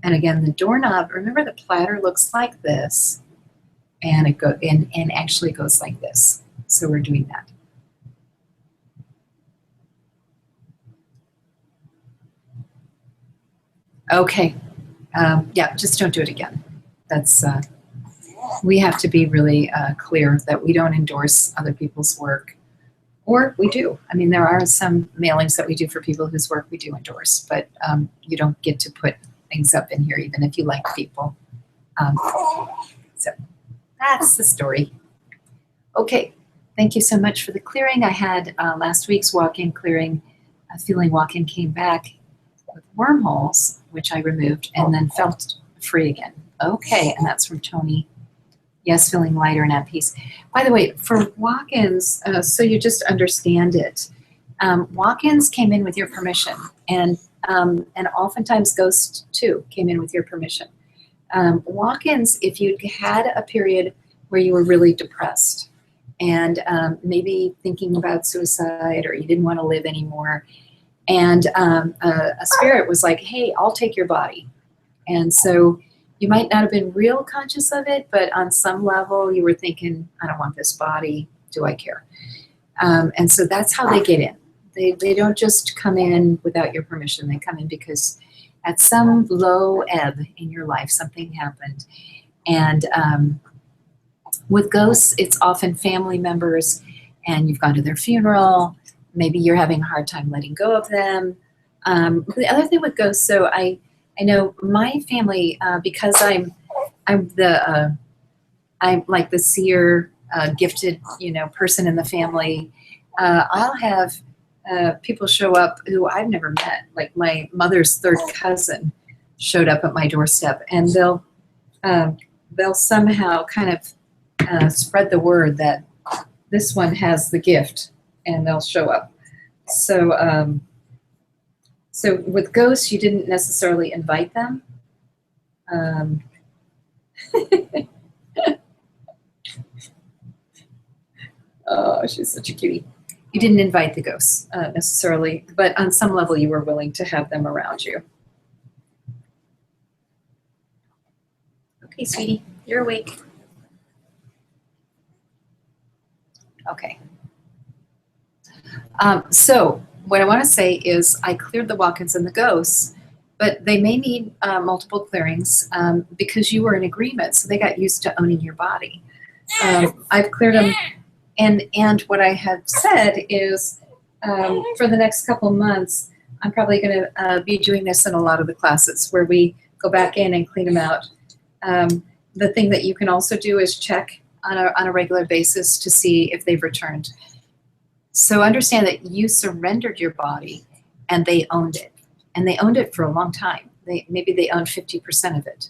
And again, the doorknob, remember the platter looks like this, and it and actually goes like this. So we're doing that. Okay. Yeah, just don't do it again. That's we have to be really clear that we don't endorse other people's work, or we do. I mean, there are some mailings that we do for people whose work we do endorse, but you don't get to put things up in here even if you like people. So that's the story. Okay, thank you so much for the clearing. I had last week's walk-in clearing, feeling walk-in came back with wormholes, which I removed, and then felt free again. Okay, and that's from Tony. Yes, feeling lighter and at peace. By the way, for walk-ins, so you just understand it, walk-ins came in with your permission, and oftentimes ghosts too came in with your permission. Walk-ins, if you had a period where you were really depressed and maybe thinking about suicide or you didn't want to live anymore, and a spirit was like, hey, I'll take your body. And so you might not have been real conscious of it, but on some level you were thinking, I don't want this body, do I care? And so that's how they get in. They don't just come in without your permission. They come in because at some low ebb in your life, something happened. And with ghosts, it's often family members, and you've gone to their funeral. Maybe you're having a hard time letting go of them. The other thing with ghosts, so I know my family, because I'm like the seer, gifted, person in the family. I'll have people show up who I've never met. Like my mother's third cousin showed up at my doorstep, and they'll somehow kind of spread the word that this one has the gift, and they'll show up. So. So with ghosts, you didn't necessarily invite them. Oh, she's such a cutie. You didn't invite the ghosts necessarily, but on some level you were willing to have them around you. Okay, sweetie, you're awake. Okay. So what I want to say is I cleared the walk-ins and the ghosts, but they may need multiple clearings because you were in agreement, so they got used to owning your body. I've cleared them, and what I have said is for the next couple months, I'm probably going to be doing this in a lot of the classes where we go back in and clean them out. The thing that you can also do is check on a regular basis to see if they've returned. So understand that you surrendered your body and they owned it. And they owned it for a long time. Maybe they owned 50% of it.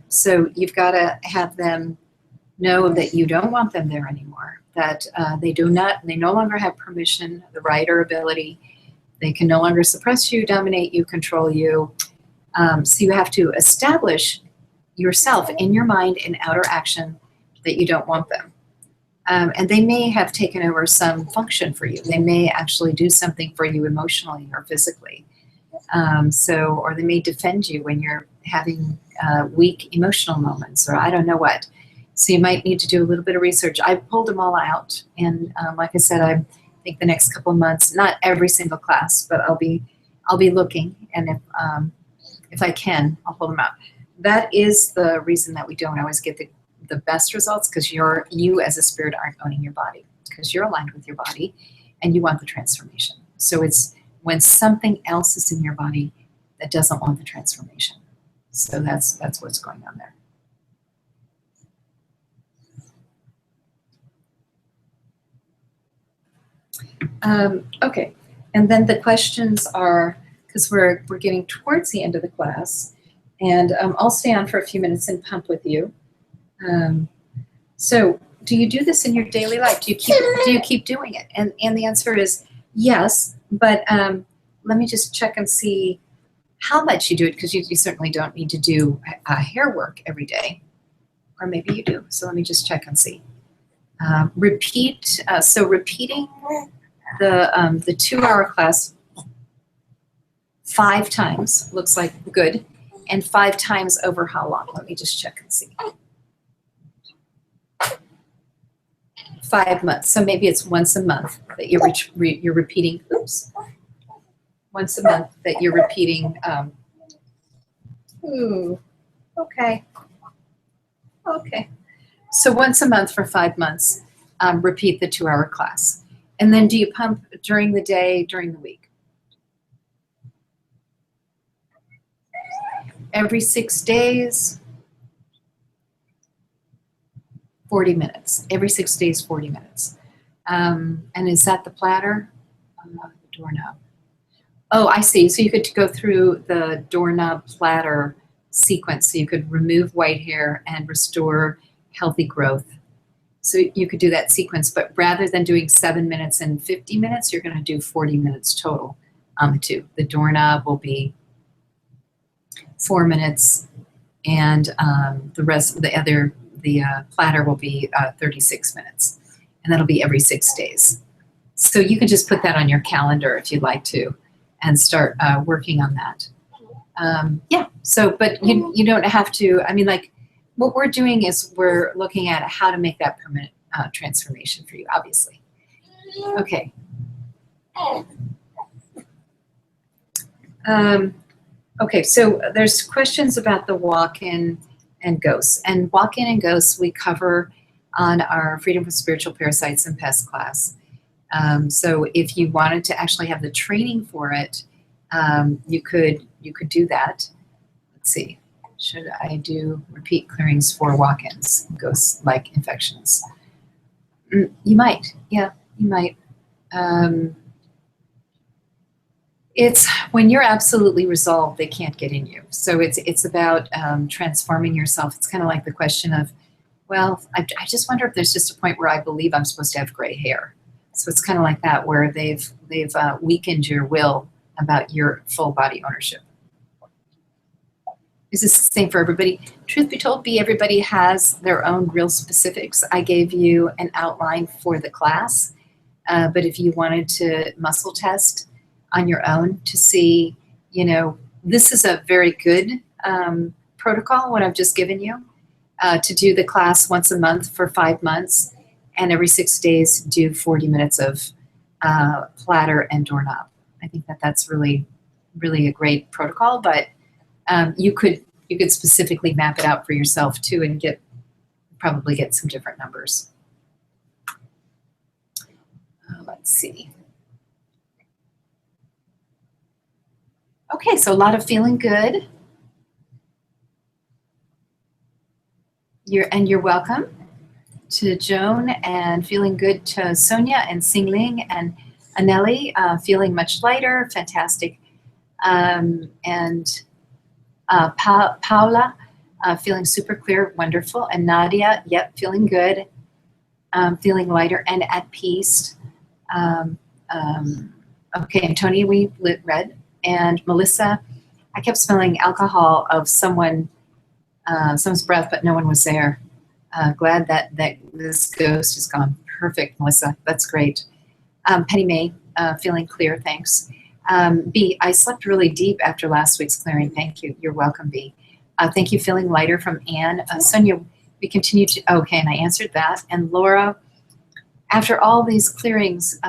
So you've got to have them know that you don't want them there anymore, that they no longer have permission, the right or ability. They can no longer suppress you, dominate you, control you. So you have to establish yourself in your mind and outer action that you don't want them. And they may have taken over some function for you. They may actually do something for you emotionally or physically. Or they may defend you when you're having weak emotional moments, or I don't know what. So you might need to do a little bit of research. I pulled them all out, and like I said, I think the next couple of months, not every single class, but I'll be looking, and if I can, I'll pull them out. That is the reason that we don't always get the best results, because you as a spirit aren't owning your body, because you're aligned with your body, and you want the transformation. So it's when something else is in your body that doesn't want the transformation. So that's what's going on there. Okay, and then the questions are, because we're getting towards the end of the class, and I'll stay on for a few minutes and pump with you. So do you do this in your daily life? Do you keep doing it? And the answer is yes, but let me just check and see how much you do it, because you certainly don't need to do hair work every day, or maybe you do. So let me just check and see. Repeating the 2-hour class 5 times looks like good, and 5 times over how long? Let me just check and see. 5 months. So maybe it's once a month that you're repeating. Oops. Once a month that you're repeating. Okay. Okay. So once a month for 5 months, repeat the 2-hour class. And then do you pump during the day, during the week? Every 6 days, 40 minutes. Every 6 days, 40 minutes. And is that the platter? The doorknob. Oh, I see. So you could go through the doorknob platter sequence. So you could remove white hair and restore healthy growth. So you could do that sequence, but rather than doing 7 minutes and 50 minutes, you're going to do 40 minutes total on the 2. The doorknob will be 4 minutes, and the rest of the platter will be 36 minutes, and that'll be every 6 days. So you can just put that on your calendar if you'd like to, and start working on that. Yeah. So, but you don't have to. I mean, like, what we're doing is we're looking at how to make that permanent transformation for you, obviously. Okay. Okay, so there's questions about the walk-in and ghosts. And walk-in and ghosts we cover on our Freedom from Spiritual Parasites and Pests class. So if you wanted to actually have the training for it, you could do that. Let's see. Should I do repeat clearings for walk-ins, ghost-like infections? You might. Yeah, you might. It's when you're absolutely resolved, they can't get in you. So it's about transforming yourself. It's kind of like the question of, well, I just wonder if there's just a point where I believe I'm supposed to have gray hair. So it's kind of like that, where they've weakened your will about your full body ownership. Is this the same for everybody? Truth be told, everybody has their own real specifics. I gave you an outline for the class, but if you wanted to muscle test on your own to see, this is a very good protocol, what I've just given you, to do the class once a month for 5 months, and every 6 days do 40 minutes of platter and doorknob. I think that's really, really a great protocol, but you could specifically map it out for yourself too, and probably get some different numbers. Let's see. Okay, so a lot of feeling good. You're welcome to Joan, and feeling good to Sonia and Singling and Anelli, feeling much lighter, fantastic. And Paula, feeling super clear, wonderful. And Nadia, yep, feeling good, feeling lighter and at peace. Okay, and Tony, we lit red. And Melissa, I kept smelling alcohol of someone's breath, but no one was there. Glad that this ghost is gone. Perfect, Melissa. That's great. Penny May, feeling clear, thanks. B, I slept really deep after last week's clearing. Thank you. You're welcome, B. Thank you, feeling lighter from Anne. Sonia, we continue to, okay, and I answered that. And Laura, after all these clearings,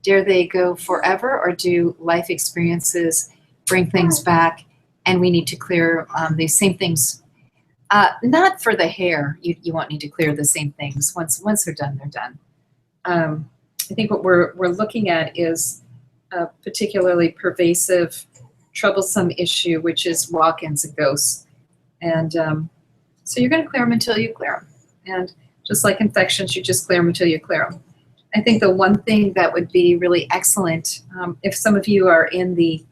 dare they go forever, or do life experiences bring things back and we need to clear these same things? Not for the hair. You won't need to clear the same things. Once they're done, they're done. I think what we're looking at is a particularly pervasive, troublesome issue, which is walk-ins and ghosts. And so you're going to clear them until you clear them. And just like infections, you just clear them until you clear them. I think the one thing that would be really excellent, if some of you are in the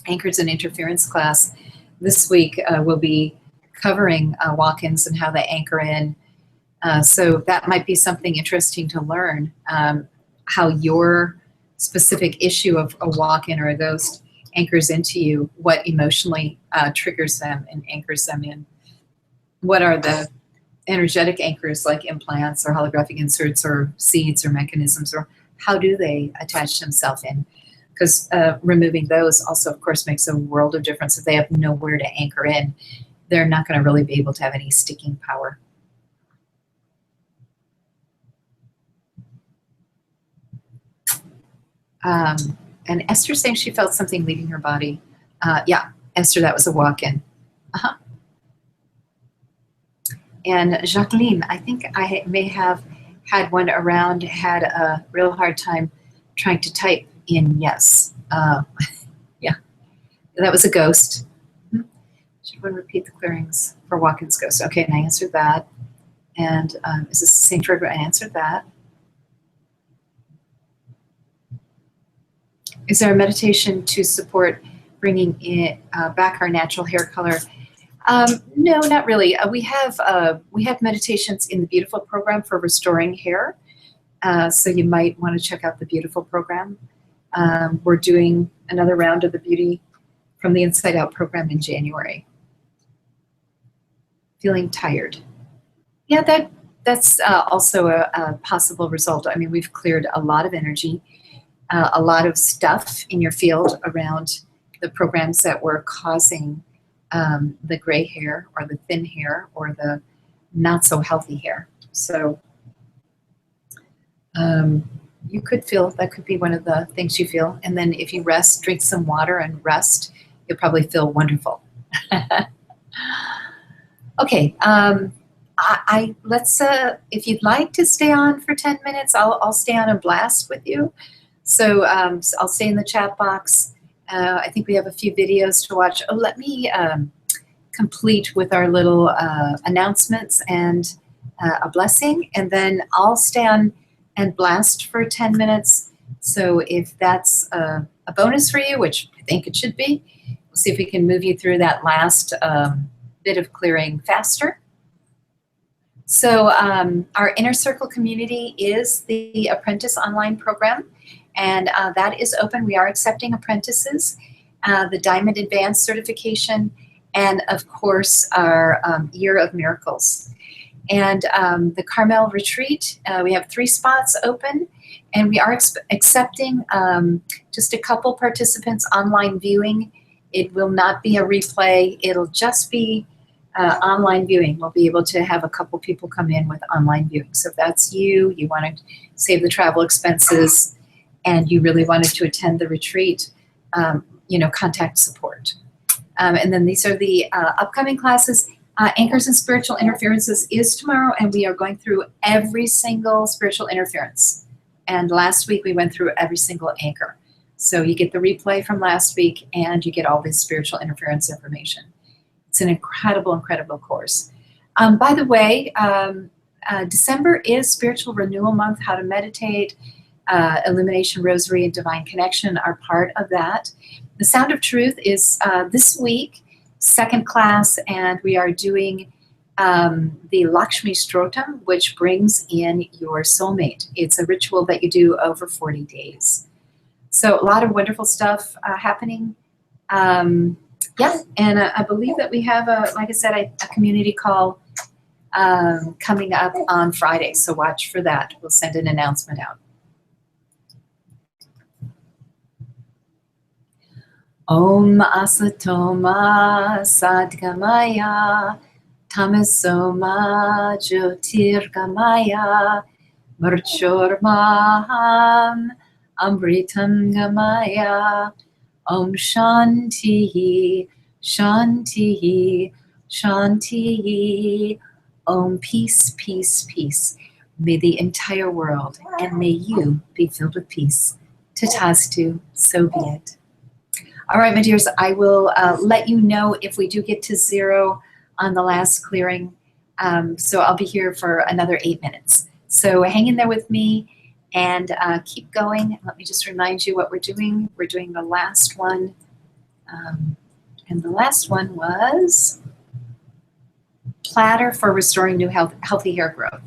Anchors and Interference class this week, we'll be covering walk-ins and how they anchor in. So that might be something interesting to learn, how your specific issue of a walk-in or a ghost anchors into you, what emotionally triggers them and anchors them in. What are the energetic anchors, like implants or holographic inserts or seeds or mechanisms, or how do they attach themselves in? Because removing those also, of course, makes a world of difference. If they have nowhere to anchor in, they're not going to really be able to have any sticking power. And Esther saying she felt something leaving her body. Yeah, Esther, that was a walk-in. And Jacqueline, I think I may have had one around, had a real hard time trying to type in yes. Yeah, that was a ghost. Should one repeat the clearings for walk-ins ghosts? Okay, and I answered that. And is this the same for everyone? I answered that. Is there a meditation to support bringing it back our natural hair color? No, not really. We have meditations in the Beautiful program for restoring hair. So you might want to check out the Beautiful program. We're doing another round of the Beauty from the Inside Out program in January. Feeling tired. Yeah, that's also a possible result. I mean, we've cleared a lot of energy, a lot of stuff in your field around the programs that were causing the gray hair or the thin hair or the not so healthy hair. So you could feel, that could be one of the things you feel. And then if you rest, drink some water and rest, you'll probably feel wonderful. Okay, let's, if you'd like to stay on for 10 minutes, I'll stay on and blast with you. So I'll stay in the chat box. I think we have a few videos to watch. Oh, let me complete with our little announcements and a blessing, and then I'll stay on and blast for 10 minutes. So if that's a bonus for you, which I think it should be, we'll see if we can move you through that last bit of clearing faster. So our Inner Circle community is the Apprentice online program, and that is open. We are accepting apprentices, the Diamond Advanced certification, and of course our Year of Miracles. And the Carmel Retreat, we have 3 spots open, and we are accepting just a couple participants online viewing. It will not be a replay. It'll just be online viewing. We'll be able to have a couple people come in with online viewing. So if that's you, you want to save the travel expenses, and you really wanted to attend the retreat, contact support. And then these are the upcoming classes. Anchors and Spiritual Interferences is tomorrow, and we are going through every single spiritual interference. And last week we went through every single anchor. So you get the replay from last week, and you get all this spiritual interference information. It's an incredible, incredible course. By the way, December is Spiritual Renewal Month. How to meditate, Illumination Rosary, and Divine Connection are part of that. The Sound of Truth is this week, 2nd class, and we are doing the Lakshmi Strotam, which brings in your soulmate. It's a ritual that you do over 40 days. So a lot of wonderful stuff happening. Yeah, and I believe that we have, like I said, a community call coming up on Friday. So watch for that. We'll send an announcement out. Om Asatoma Sadgamaya Tamasoma Jyotirgamaya Murchormaham Amritam Gamaya. Om Shanti, Shanti, Shanti. Om peace, peace, peace. May the entire world and may you be filled with peace. Tatastu, so be it. All right, my dears, I will let you know if we do get to 0 on the last clearing. So I'll be here for another 8 minutes. So hang in there with me and keep going. Let me just remind you what we're doing. We're doing the last one. And the last one was platter for restoring new healthy hair growth.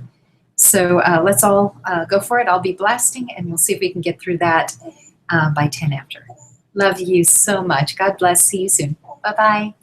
So let's all go for it. I'll be blasting and we'll see if we can get through that by 10 after. Love you so much. God bless. See you soon. Bye-bye.